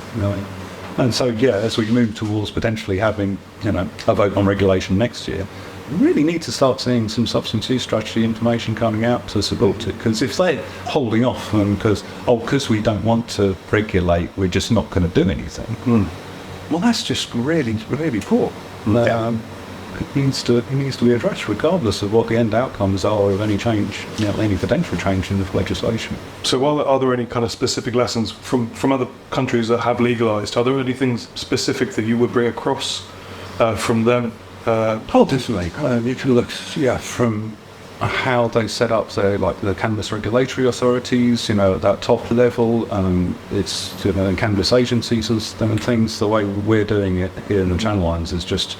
And so, as we move towards potentially having, a vote on regulation next year, we really need to start seeing some substance use strategy information coming out to support it. Because if they're holding off and because we don't want to regulate, we're just not going to do anything. Well, that's just really, really poor. It needs to be addressed, regardless of what the end outcomes are of any change, any potential change in the legislation. So, are there any kind of specific lessons from other countries that have legalised? Are there any things specific that you would bring across from them? Definitely. You can look, from how they set up the cannabis regulatory authorities, at that top level. It's cannabis agencies and things. The way we're doing it here in the Channel Islands is just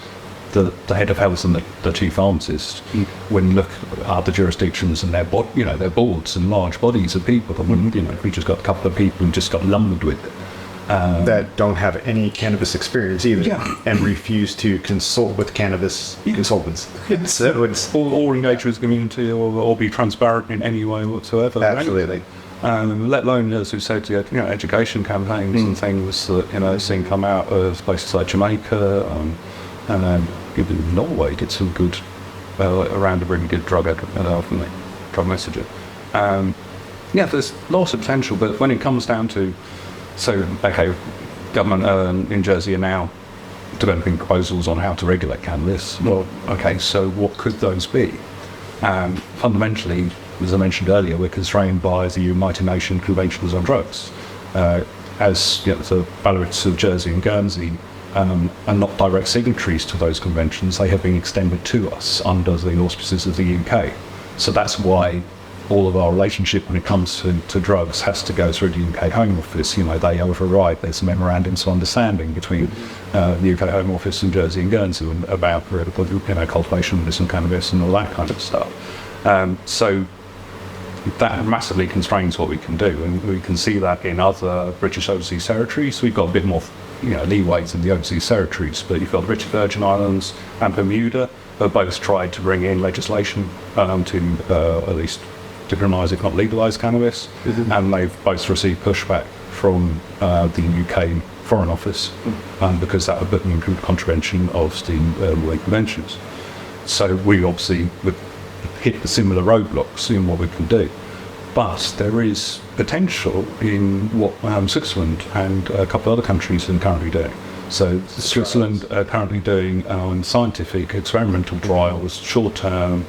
the head of health and the chief pharmacist. When you look at other jurisdictions and their boards and large bodies of people, we just got a couple of people who just got lumbered with it. That don't have any cannabis experience either, and refuse to consult with cannabis consultants. So it's or engage with the community or be transparent in any way whatsoever. Absolutely. Let alone, as we said, education campaigns and things that seen come out of places like Jamaica and even Norway did some good around a really good drug messaging. There's lots of potential, but when it comes down to government in Jersey are now developing proposals on how to regulate cannabis. Well, okay, so what could those be? Fundamentally, as I mentioned earlier, we're constrained by the United Nations Conventions on Drugs. As the bailiwicks of Jersey and Guernsey are not direct signatories to those conventions, they have been extended to us under the auspices of the UK. So that's why all of our relationship when it comes to drugs has to go through the UK Home Office. They override. There's memorandums of understanding between the UK Home Office and Jersey and Guernsey about cultivation of medicinal cannabis and all that kind of stuff. So that massively constrains what we can do, and we can see that in other British overseas territories. We've got a bit more leeways in the overseas territories, but you've got the British Virgin Islands and Bermuda have both tried to bring in legislation to at least decriminalise, if not legalise, cannabis, and they've both received pushback from the UK Foreign Office because that would include contravention of the World Conventions. So we obviously would hit the similar roadblocks in what we can do. But there is potential in what Switzerland and a couple of other countries are currently doing. So Switzerland are currently doing scientific experimental trials, short-term,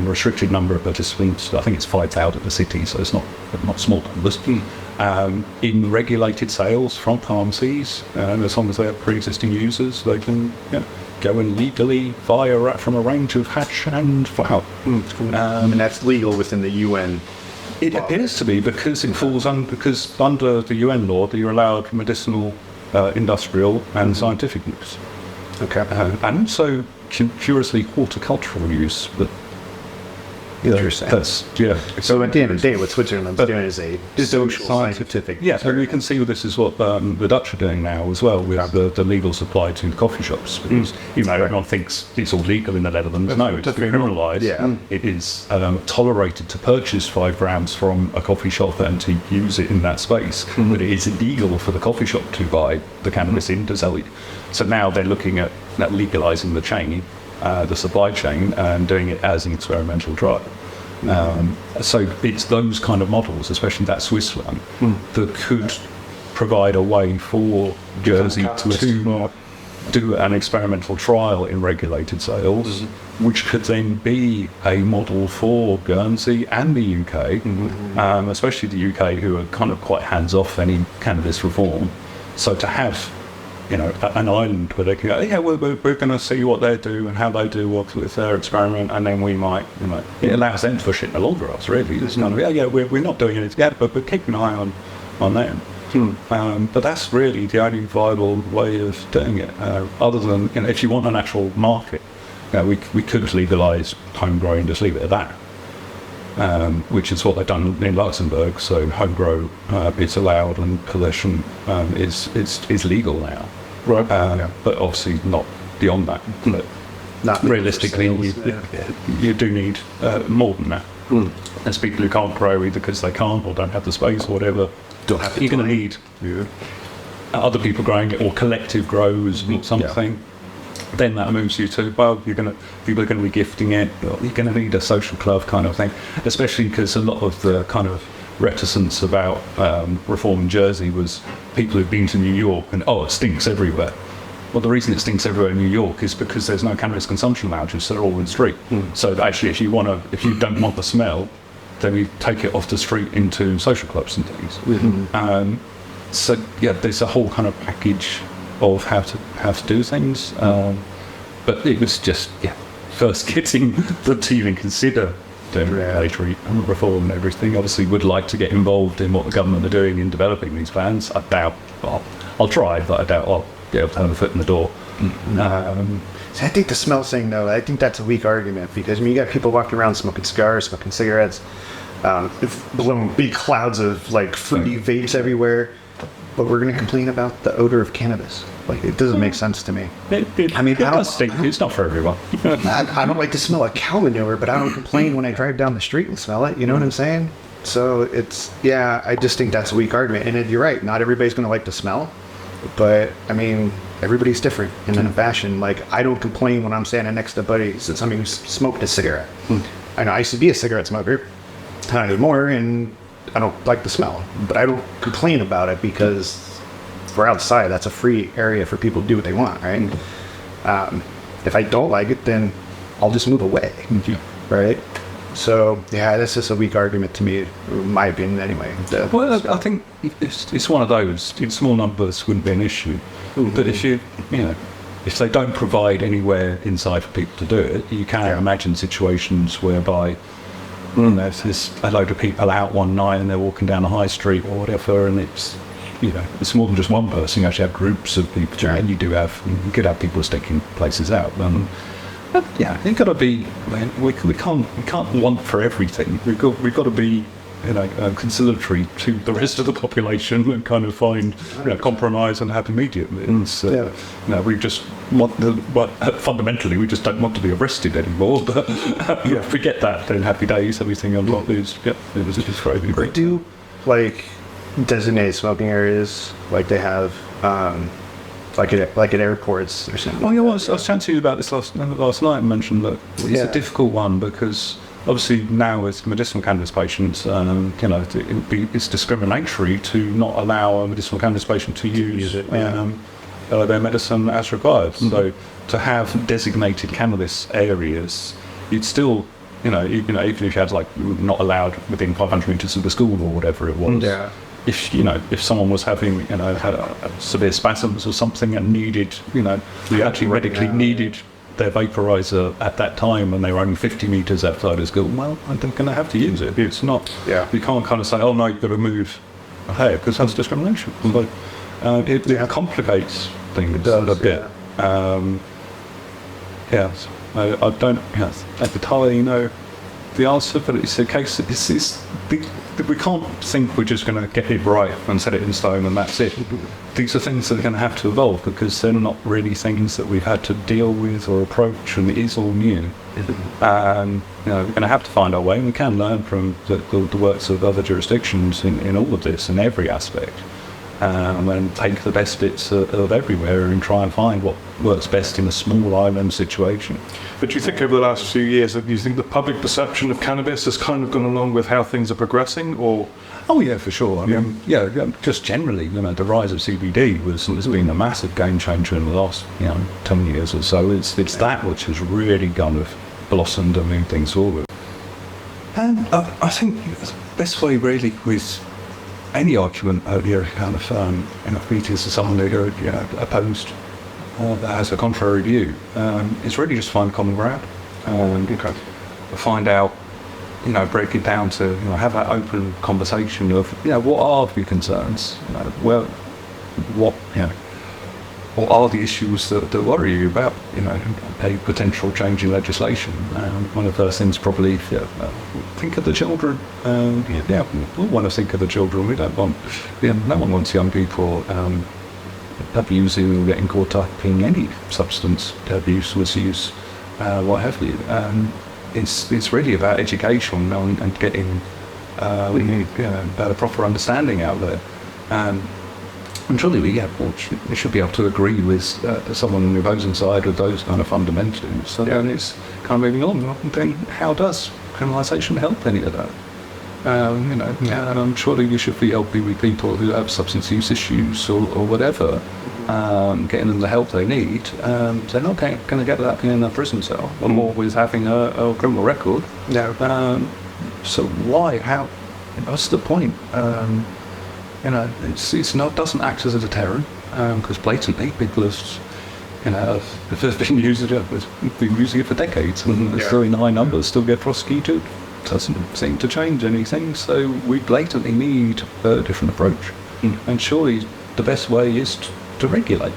restricted number of participants. I think it's 5,000 a city, so it's not small numbers. In regulated sales from pharmacies, as long as they have pre-existing users, they can go and legally buy from a range of hash and flower. And that's legal within the UN. It appears to be, because it falls because under the UN law, you're allowed medicinal, industrial, and scientific use. Okay. And also, curiously, horticultural use. But Interesting. So at the end of the day, what Switzerland's doing is a social, scientific. Yeah, so we can see this is what the Dutch are doing now as well, with the legal supply to coffee shops. Because, everyone thinks it's all legal in the Netherlands. No, it's criminalised. Yeah. It is tolerated to purchase 5 grams from a coffee shop and to use it in that space. But it is illegal for the coffee shop to buy the cannabis in to sell it. So now they're looking at legalising the chain, the supply chain, and doing it as an experimental trial. So it's those kind of models, especially that Swiss one, that could provide a way for Jersey to do an experimental trial in regulated sales, which could then be a model for Guernsey and the UK, especially the UK, who are kind of quite hands-off any cannabis reform. So to have an island where they can go, we're going to see what they do and how they do with their experiment, and then we might, it allows them to push it in the long grass, really. It's kind of, we're not doing it yet, but keep an eye on them. But that's really the only viable way of doing it, other than, if you want an actual market, we could legalise home grow and just leave it at that. Which is what they've done in Luxembourg. So home grow is allowed and possession is legal now. Right. But obviously not beyond that. But Not realistically, you do need more than that. There's people who can't grow either because they can't or don't have the space or whatever. Don't have the You're going to time. need other people growing it or collective grows or something. Then that moves you to, people are going to be gifting it, but you're going to need a social club kind of thing, especially because a lot of the kind of reticence about reform in Jersey was people who've been to New York and, it stinks everywhere. Well, the reason it stinks everywhere in New York is because there's no cannabis consumption lounges, so they're all in the street. So actually, if you don't want the smell, then you take it off the street into social clubs and things. So there's a whole kind of package of how to do things, but it was just first getting them to even consider doing regulatory reform and everything. Obviously would like to get involved in what the government are doing in developing these plans. I doubt I'll try, but I doubt I'll be able to have a foot in the door. So I think the smell thing, though, I think that's a weak argument, because you got people walking around smoking cigars, smoking cigarettes, blowing big clouds of fruity vapes everywhere. But we're going to complain about the odor of cannabis. It doesn't make sense to me. It does stink. It's not for everyone. I don't like to smell a cow manure, but I don't complain when I drive down the street and smell it. You know what I'm saying? So I just think that's a weak argument. And you're right, not everybody's going to like the smell. But, everybody's different in a fashion. I don't complain when I'm standing next to somebody who's smoked a cigarette. I know I used to be a cigarette smoker. Not anymore, and I don't like the smell, but I don't complain about it because we're outside, that's a free area for people to do what they want, right? If I don't like it, then I'll just move away, right? So yeah, that's just a weak argument to me, in my opinion, anyway. Well, I think it's one of those. In small numbers wouldn't be an issue, but if they don't provide anywhere inside for people to do it, you can imagine situations whereby there's a load of people out one night and they're walking down the high street or whatever, and it's it's more than just one person. You actually have groups of people, and you could have people sticking places out. But it's got to be. We can't want for everything. We've got to be conciliatory to the rest of the population and kind of find compromise and have immediate means. We just want fundamentally we just don't want to be arrested anymore. But if we get that, then happy days. Everything on lot is just crazy. They do designate smoking areas like they have. Like at airports or something. Oh, yeah, I was chatting to you about this last night and mentioned that it's a difficult one because obviously now as medicinal cannabis patients, it's discriminatory to not allow a medicinal cannabis patient to use their medicine as required. So to have designated cannabis areas, you'd still, even if you had not allowed within 500 meters of the school or whatever it was. Yeah. If someone was having, had severe spasms or something and needed, actually medically needed their vaporizer at that time and they were only 50 meters outside of school, well, they're going to have to use it. It's not, you can't kind of say, oh no, you've got to move ahead because that's discrimination. But it complicates things a bit. I don't entirely know the answer, but it's a case. We can't think we're just going to get it right and set it in stone and that's it. These are things that are going to have to evolve because they're not really things that we've had to deal with or approach, and it is all new. And we're going to have to find our way, and we can learn from the works of other jurisdictions in all of this, in every aspect, and take the best bits of everywhere and try and find what works best in a small island situation. But do you think over the last few years, do you think the public perception of cannabis has kind of gone along with how things are progressing, or? Oh yeah, for sure. I mean, just generally, the rise of CBD has been a massive game changer in the last 10 years or so. It's that which has really kind of blossomed and moved things forward. And I think the best way really with any argument earlier kind of features to someone who opposed or that has a contrary view, it's really just find common ground and find out, break it down to have that open conversation of what are the concerns, what are the issues that worry you about a potential change in legislation. One of the first things probably think of the children. We want to think of the children. We don't want no one wants young people abusing or getting caught up in any substance abuse, misuse, what have you. It's really about education and getting about a proper understanding out there. And truly, we should be able to agree with someone on the opposing side of those kind of fundamentals. So then it's kind of moving on. Then how does criminalisation help any of that? Surely you should be helping with people who have substance use issues or whatever, getting them the help they need. They're not going to get that in a prison cell, or more with having a criminal record. So why? How? What's the point? It's not doesn't act as a deterrent because blatantly people have been using it for decades, and still in high numbers still get prosecuted. Doesn't seem to change anything. So we blatantly need a different approach, and surely the best way is to regulate.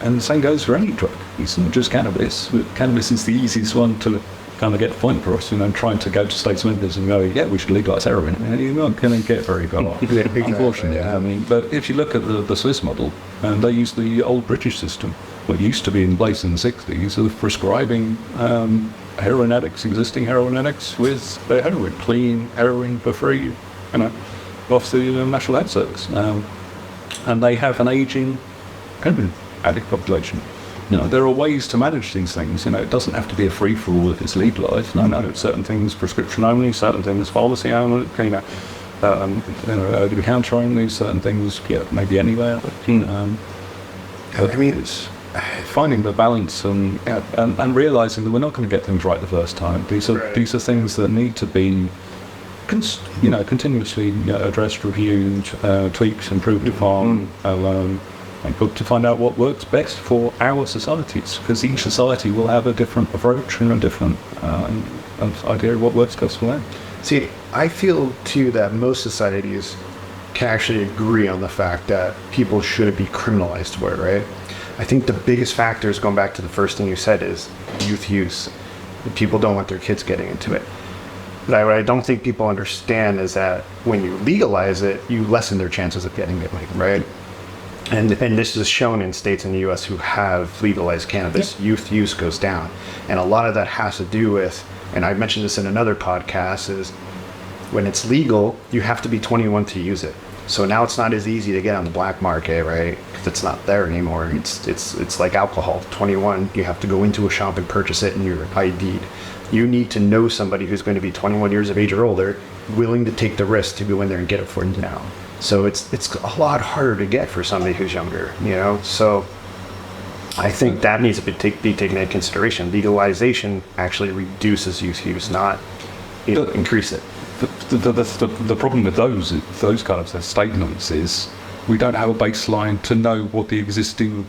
And the same goes for any drug. It's not just cannabis. Cannabis is the easiest one to kind of get the point for us, trying to go to states members and go, we should legalise heroin. And you're not going to get very far, unfortunately. But if you look at the Swiss model, and they use the old British system, what used to be in place in the 60s, of prescribing heroin addicts, existing heroin addicts, with their heroin, clean heroin for free, off the National Health Service. And they have an ageing heroin addict population. There are ways to manage these things. It doesn't have to be a free-for-all if it's legalised. No, certain things prescription only, certain things pharmacy only. countering these certain things, maybe anywhere. It's finding the balance and realizing that we're not going to get things right the first time. These are things that need to be continuously addressed, reviewed, tweaked, improved upon, and to find out what works best for our societies, because each society will have a different approach and a different idea of what works best for them. See, I feel too that most societies can actually agree on the fact that people shouldn't be criminalized for it, right? I think the biggest factor is, going back to the first thing you said, is youth use. People don't want their kids getting into it. But what I don't think people understand is that when you legalize it, you lessen their chances of getting it, right? And this is shown in states in the U.S. who have legalized cannabis. Youth use goes down. And a lot of that has to do with, and I mentioned this in another podcast, is when it's legal, you have to be 21 to use it. So now it's not as easy to get on the black market, right? Because it's not there anymore. It's like alcohol. 21, you have to go into a shop and purchase it, and you're ID'd. You need to know somebody who's going to be 21 years of age or older, willing to take the risk to go in there and get it for you now. So it's a lot harder to get for somebody who's younger, So I think that needs to be taken into consideration. Legalization actually reduces youth use, not increase it. The problem with those kind of statements is we don't have a baseline to know what the existing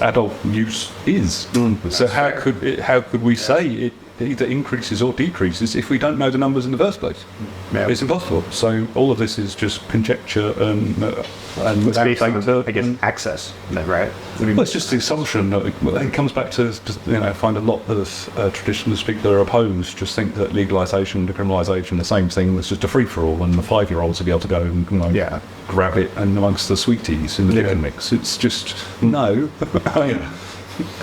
adult use is. So how could we say it either increases or decreases if we don't know the numbers in the first place? It's impossible. So all of this is just conjecture and it's based on, access, right? Well, it's just the assumption that it comes back to I find a lot of traditionalists, people that are opposed, just think that legalisation, decriminalisation, the same thing. It's just a free for all, and the 5-year-olds will be able to go and grab it and amongst the sweeties in the liquor mix. It's just no.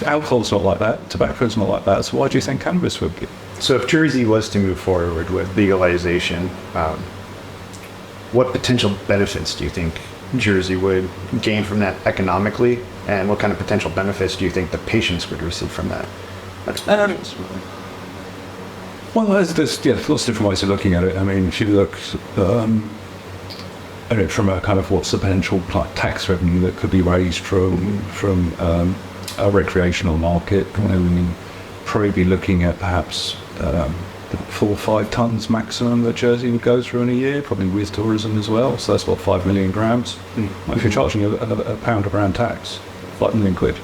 Alcohol's not like that. Tobacco's not like that. So why do you think cannabis would be? So if Jersey was to move forward with legalization, what potential benefits do you think Jersey would gain from that economically, and what kind of potential benefits do you think the patients would receive from that? Well, there's lots of different ways of looking at it. I mean, if you look at it from a kind of what's the potential tax revenue that could be raised from a recreational market, we'd probably be looking at perhaps 4 or 5 tons maximum that Jersey would go through in a year, probably with tourism as well. So that's about 5 million grams. If you're charging a pound of brand tax, 5 million quid.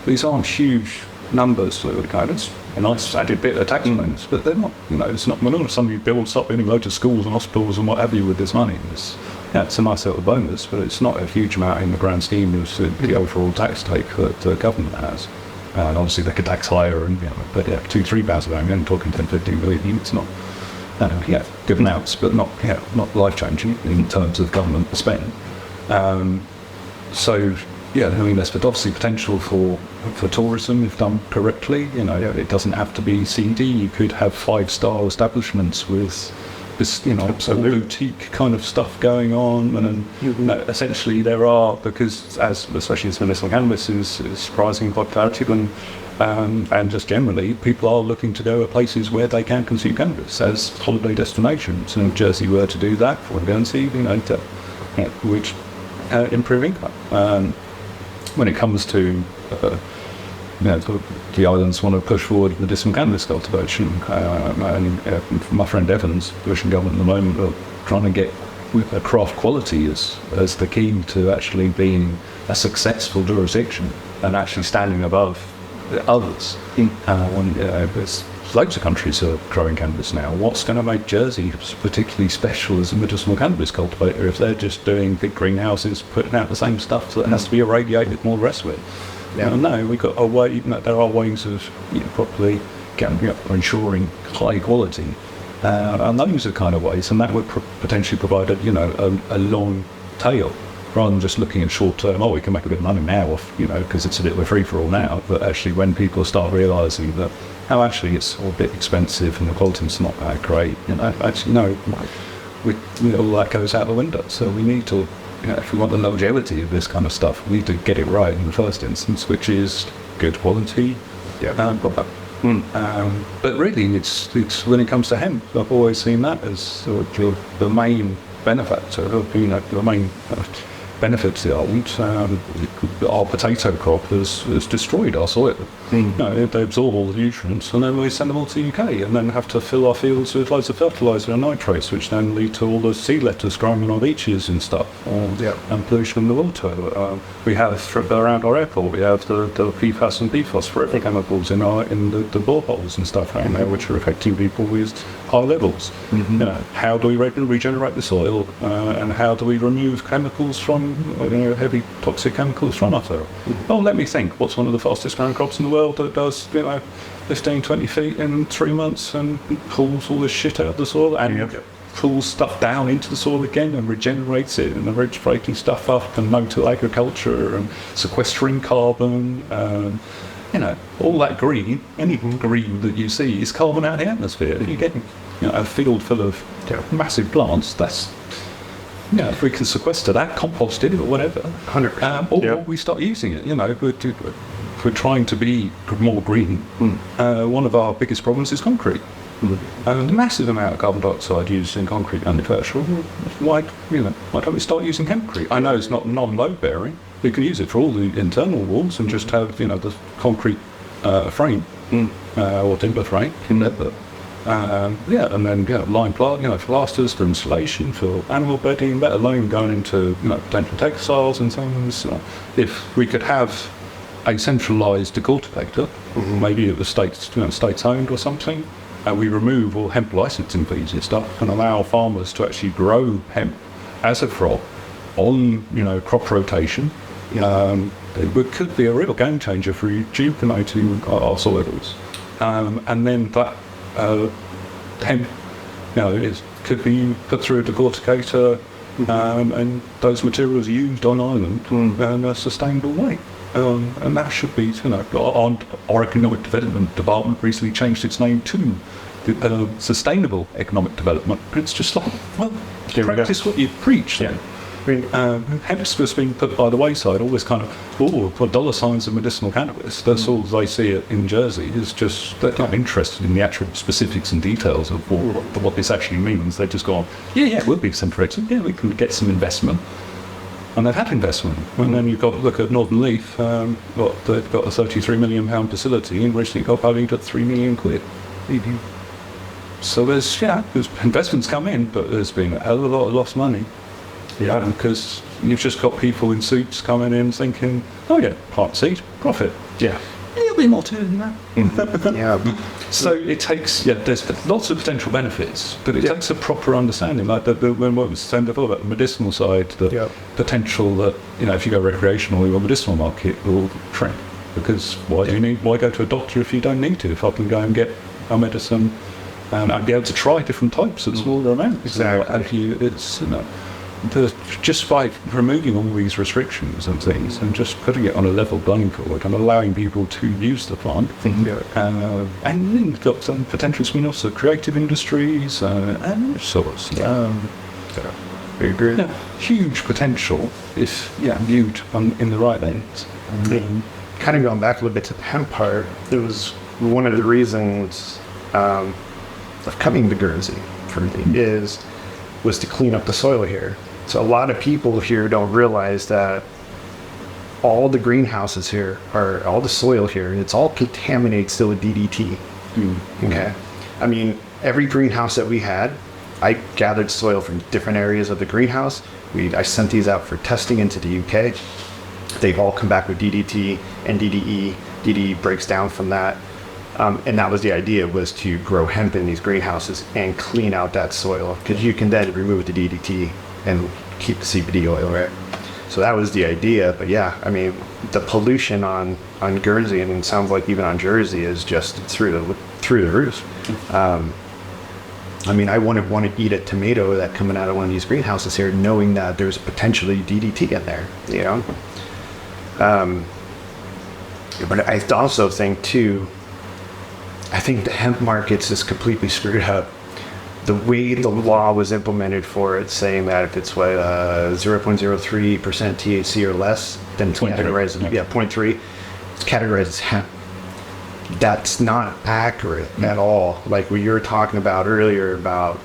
These aren't huge numbers that would go. It's a nice added bit of tax payments, but they're not. It's not. We're not suddenly start building loads of schools and hospitals and what have you with this money. It's a nice little bonus, but it's not a huge amount in the grand scheme of the overall tax take that the government has. And obviously they could tax higher, but 2-3 pounds a pound, I'm talking 10-15 million. It's not, good amounts, but not life changing in terms of government spend. There's obviously potential for tourism if done correctly. It doesn't have to be seedy. You could have 5-star establishments with this, boutique kind of stuff going on, and essentially there are, because especially as medicinal cannabis is surprising in popularity, and just generally people are looking to go to places where they can consume cannabis as holiday destinations, and if Jersey were to do that for Guernsey, which improve income. When it comes to the islands want to push forward medicinal cannabis cultivation. My friend Evans, the Russian government at the moment, are trying to get craft quality as the key to actually being a successful jurisdiction and actually standing above others. There's loads of countries are growing cannabis now. What's going to make Jersey particularly special as a medicinal cannabis cultivator if they're just doing big greenhouses, putting out the same stuff that has to be irradiated and all the rest of it? No, we've got a way. There are ways of properly ensuring high quality, and those are kind of ways, and that would potentially provide a long tail rather than just looking at short term. We can make a bit of money now off because it's a bit of a free for all now. But actually, when people start realising that actually it's all a bit expensive and the quality's not that great, all that goes out the window. So we need to. If we want the longevity of this kind of stuff, we need to get it right in the first instance, which is good quality. But really, it's when it comes to hemp, I've always seen that as sort of the main benefactor. The main benefits our potato crop has destroyed our soil. They absorb all the nutrients, and then we send them all to the UK, and then have to fill our fields with loads of fertiliser and nitrates, which then lead to all the sea lettuce growing on our beaches and stuff, and pollution in the water. We have around our airport, we have the PFAS and PFOS chemicals in the boreholes and stuff around there, which are affecting people with high levels. How do we regenerate the soil, and how do we remove chemicals from heavy toxic chemicals from our soil? Well, let me think. What's one of the fastest growing crops in the world that does 15, 20 feet in 3 months and pulls all this shit out of the soil and pulls stuff down into the soil again and regenerates it, and breaking stuff up and no-till agriculture and sequestering carbon, all that green, any green that you see is carbon out of the atmosphere. If you get a field full of massive plants, that's if we can sequester that, compost it or whatever, 100%. or we start using it. We're trying to be more green. One of our biggest problems is concrete. And a massive amount of carbon dioxide used in concrete manufacture. Why don't we start using hempcrete? I know it's not non-load bearing. We can use it for all the internal walls and just have the concrete frame or timber frame in there. And then line plasters for insulation, for animal bedding, let alone going into potential textiles and things. If we could have a centralised decorticator, maybe it was states owned or something, and we remove all hemp licensing fees and stuff and allow farmers to actually grow hemp as a crop on crop rotation, it could be a real game changer for rejuvenating our soils. And then that hemp could be put through a decorticator, and those materials used on island in a sustainable way. And that should be, our economic development department recently changed its name to sustainable economic development. It's just like, practice what you preach then. Hemp's just been put by the wayside, all this kind of, for dollar signs of medicinal cannabis. That's all they see it in Jersey. Is just, they're not interested in the actual specifics and details of what this actually means. They just go on, we'll be centrated, we can get some investment. And they've had investment. And then you've got to look at Northern Leaf, they've got a £33 million facility and recently got valued at £3 million. So there's investments come in, but there's been a hell of a lot of lost money. Because you've just got people in suits coming in thinking, plant seed, profit. There'll be more to it than that. So it takes, there's lots of potential benefits, but it takes a proper understanding. Like when we were saying before about the medicinal side, the potential that, if you go recreational, your medicinal market will shrink. Because why go to a doctor if you don't need to? If I can go and get a medicine and I'd be able to try different types at smaller amounts. Exactly. Just by removing all these restrictions and things and just putting it on a level playing field and allowing people to use the plant, and then you've got some potential spin-offs of creative industries and sorts. Huge potential if viewed in the right lens. Kind of going back a little bit to the hemp part, it was one of the reasons of coming to Guernsey for me was to clean up the soil here. So a lot of people here don't realize that all the greenhouses here, or all the soil here, it's all contaminated still with DDT. Okay. I mean, every greenhouse that we had, I gathered soil from different areas of the greenhouse. I sent these out for testing into the UK. They've all come back with DDT and DDE. DDE breaks down from that. And that was the idea, was to grow hemp in these greenhouses and clean out that soil, because you can then remove the DDT and keep the CBD oil, right? So that was the idea. But the pollution on Guernsey, and it sounds like even on Jersey, is just through the roof. I wouldn't want to eat a tomato that coming out of one of these greenhouses here, knowing that there's potentially DDT in there, But I also think too, I think the hemp markets is completely screwed up. The way the law was implemented for it, saying that if it's 0.03% THC or less, then it's categorized as 0.3. It's categorized as hemp. that's not accurate at all. Like what you were talking about earlier about,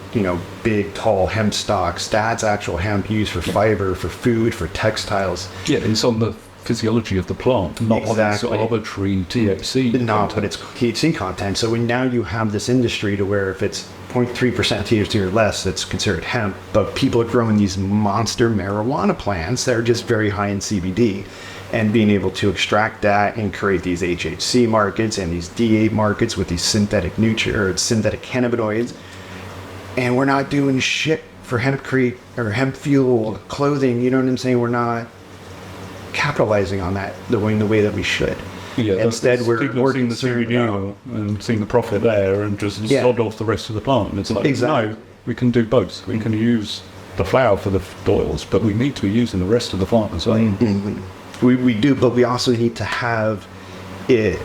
big, tall hemp stalks, that's actual hemp used for fiber, for food, for textiles. Yeah, it's on the physiology of the plant, not on its Exactly. arbitrary THC. No, but it's THC content. So now you have this industry to where if it's 0.3% THC or less, it's considered hemp. But people are growing these monster marijuana plants that are just very high in CBD. And being able to extract that and create these HHC markets and these D8 markets with these synthetic synthetic cannabinoids. And we're not doing shit for hempcrete or hemp fuel clothing. You know what I'm saying? We're not capitalizing on that the way that we should. Yeah, Instead, we're seeing the CBD oil and seeing the profit there and just sod off the rest of the plant. And it's like, Exactly. no, we can do both. We can use the flower for the oils, but we need to be using the rest of the plant as well. We do, but we also need to have it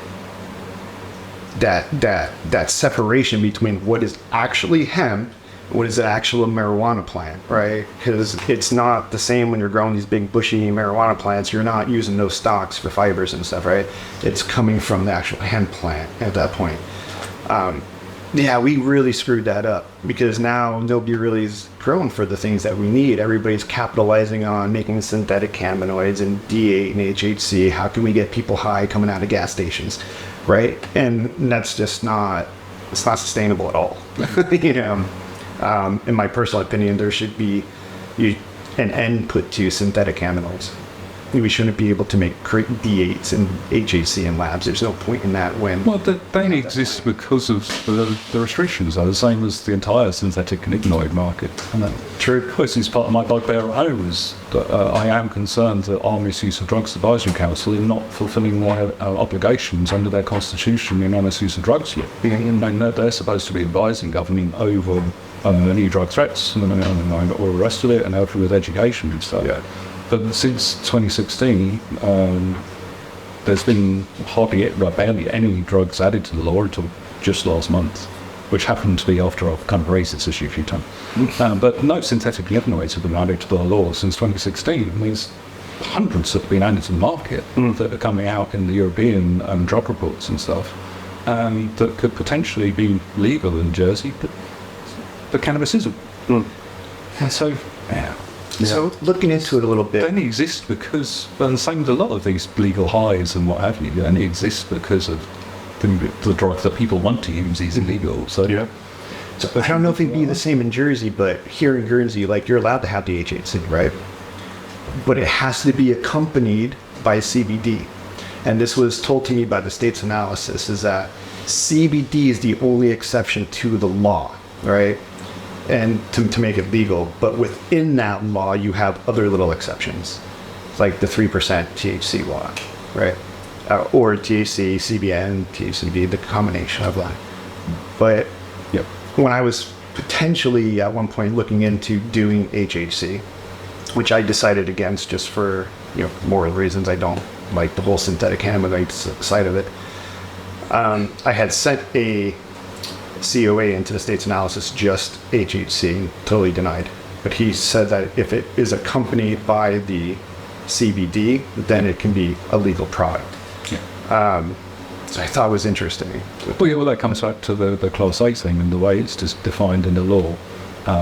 that separation between what is actually hemp, what is an actual marijuana plant, right? Because it's not the same when you're growing these big bushy marijuana plants. You're not using those stalks for fibers and stuff, right? It's coming from the actual hemp plant at that point. Yeah, we really screwed that up because now nobody really is growing for the things that we need. Everybody's capitalizing on making synthetic cannabinoids and D8 and HHC. How can we get people high coming out of gas stations, right? And that's just it's not sustainable at all. In my personal opinion, there should be an end put to synthetic cannabinoids. We shouldn't be able to create D8s and HHC in labs. There's no point in that when... Well, they only exist because of the restrictions are the same as the entire synthetic cannabinoid market. And that, True. This is part of my bugbear at home is that I am concerned that our Misuse of Drugs Advisory Council is not fulfilling my obligations under their constitution in our Misuse of Drugs law. And they're supposed to be advising government over any drug threats and all the rest of it and helping with education and stuff. Yeah. But since 2016, there's been barely any drugs added to the law until just last month, which happened to be after I've kind of raised this issue a few times. But no synthetic cannabinoids have been added to the law since 2016. It means hundreds have been added to the market that are coming out in the European drug reports and stuff that could potentially be legal in Jersey, but cannabis isn't. And so, yeah. So looking into it a little They bit, only exist because, and same with a lot of these legal highs and what have you, they only exist because of the drug that people want to use is illegal. So I don't know if it'd be the same in Jersey, but here in Guernsey, like you're allowed to have the HHC, right? But it has to be accompanied by CBD. And this was told to me by the state's analysis, is that CBD is the only exception to the law, right? And to make it legal, but within that law, you have other little exceptions, like the 3% THC law, right? Or THC, CBN, THCV, the combination of that. But when I was potentially at one point looking into doing HHC, which I decided against just for moral reasons, I don't like the whole synthetic cannabinoid side of it. I had sent a COA into the state's analysis, just HHC, totally denied. But he said that if it is accompanied by the CBD, then it can be a legal product. So I thought it was interesting. well, that comes back to the Class A thing and the way it's just defined in the law.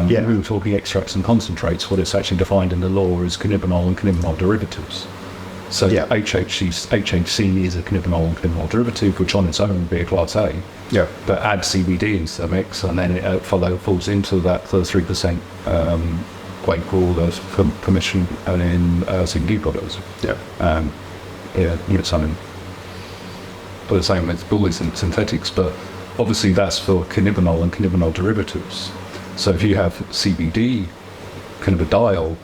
We were talking extracts and concentrates. What it's actually defined in the law is cannabinol and cannabinol derivatives. So HHC is a cannabinol and cannabinol derivative, which on its own would be a Class A. Yeah. But add CBD into the mix, and then it falls into that 3% weight rule of permission and in CBD products. It's something. But the same with bullies and synthetics, but obviously that's for cannabinol and cannabinol derivatives. So if you have CBD cannabidiol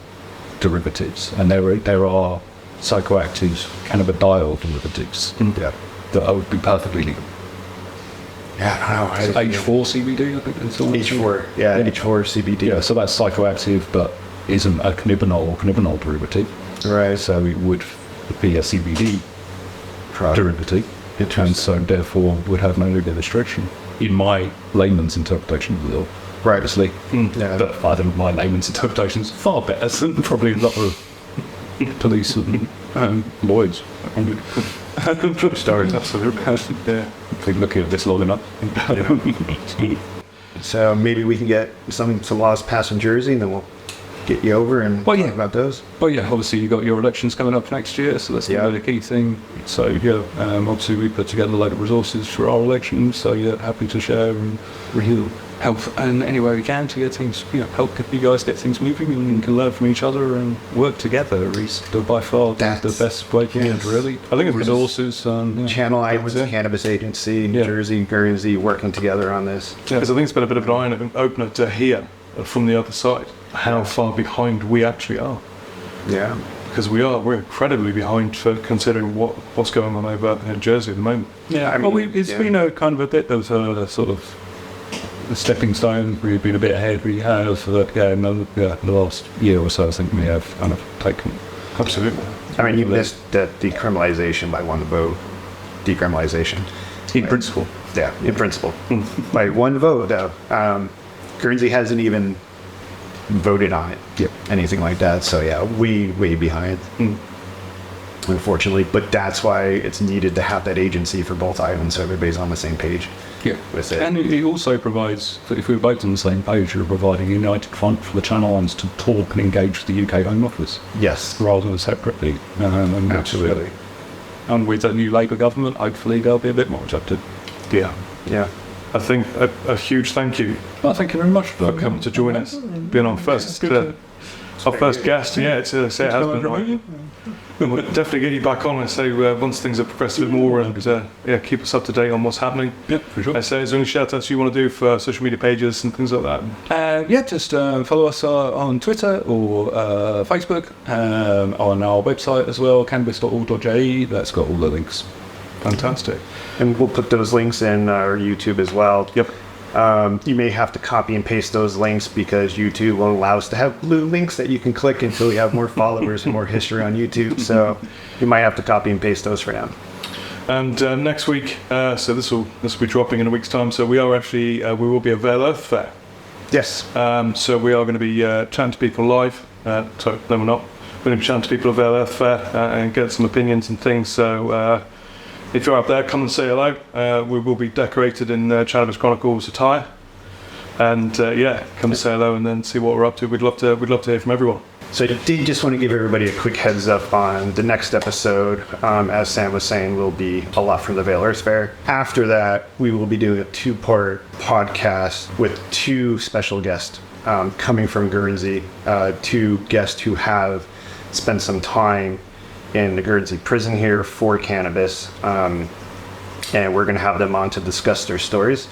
derivatives, and there are psychoactive cannabidiol derivatives that would be perfectly legal. Yeah, I don't know. H4 CBD, I think it's all H4, H4 CBD. Yeah, so that's psychoactive, but isn't a cannabinol or cannabinol derivative. Right. So it would be a CBD derivative, and so therefore would have no legal restriction, in my layman's interpretation of the law. Right. Obviously. Yeah. But I think my layman's interpretation is far better than probably a lot of police and lawyers. Stories, absolutely. Yeah. Been looking at this long enough. So maybe we can get some laws passed in Jersey, and then we'll get you over and Well, yeah. talk about those. Well, yeah, obviously you've got your elections coming up next year, so that's Yeah. the key thing. So, yeah, obviously we put together a load of resources for our elections, so yeah, happy to share and help in any way we can to get things, help you guys get things moving, and you can learn from each other and work together is by far the best way forward, really. I think it's resources and Channel Islands Cannabis Agency, Jersey, Guernsey, working together on this. Because I think it's been a bit of an eye-opener to hear from the other side how far behind we actually are. Yeah. Because we're incredibly behind for considering what's going on over in Jersey at the moment. yeah, I mean, it's been a kind of a bit of a sort of a stepping stone. We've been a bit ahead. We have in the last year or so. I think we have kind of taken. Absolutely. I mean, you missed the decriminalization by one vote. Decriminalization. In principle. Yeah, in principle. By one vote, though. Guernsey hasn't even voted on it. Yep. Anything like that. So, yeah, way behind. Unfortunately. But that's why it's needed to have that agency for both islands so everybody's on the same page. Yeah, with it. and it also provides, if we're both on the same page, you're providing a united front for the Channel Islands to talk and engage with the UK Home Office Yes. rather than separately. And Absolutely. And with the new Labour government, hopefully they'll be a bit more receptive. Yeah. Yeah. I think a huge thank you Well, thank you very much for coming to join us, being on first. Our first guest, yeah, it has been. We'll definitely get you back on and say once things have progressed a bit more and keep us up to date on what's happening. Yeah, for sure. I say, is there any shout outs you want to do for social media pages and things like that? Just follow us on Twitter or Facebook, on our website as well, cannabis.org.je. That's got all the links. Fantastic. And we'll put those links in our YouTube as well. Yep. You may have to copy and paste those links because YouTube won't allow us to have blue links that you can click until we have more followers and more history on YouTube. So you might have to copy and paste those for now. And next week, so this will be dropping in a week's time. So we are actually we will be at Vale Earth Fair. Yes. So we are going to be chatting to people live. No, we're not. We're going to be chatting to people at Vale Earth Fair and get some opinions and things. So if you're up there, come and say hello. We will be decorated in Cannabis Chronicles attire. And come and say hello and then see what we're up to. We'd love to hear from everyone. So I did just want to give everybody a quick heads up on the next episode. As Sam was saying, will be a lot from the Vale Earth Fair. After that, we will be doing a 2-part podcast with 2 special guests coming from Guernsey. 2 guests who have spent some time in the Guernsey prison here for cannabis. And we're going to have them on to discuss their stories.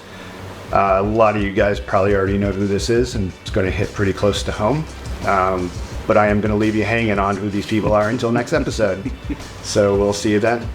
A lot of you guys probably already know who this is, and it's going to hit pretty close to home. But I am going to leave you hanging on who these people are until next episode. So we'll see you then.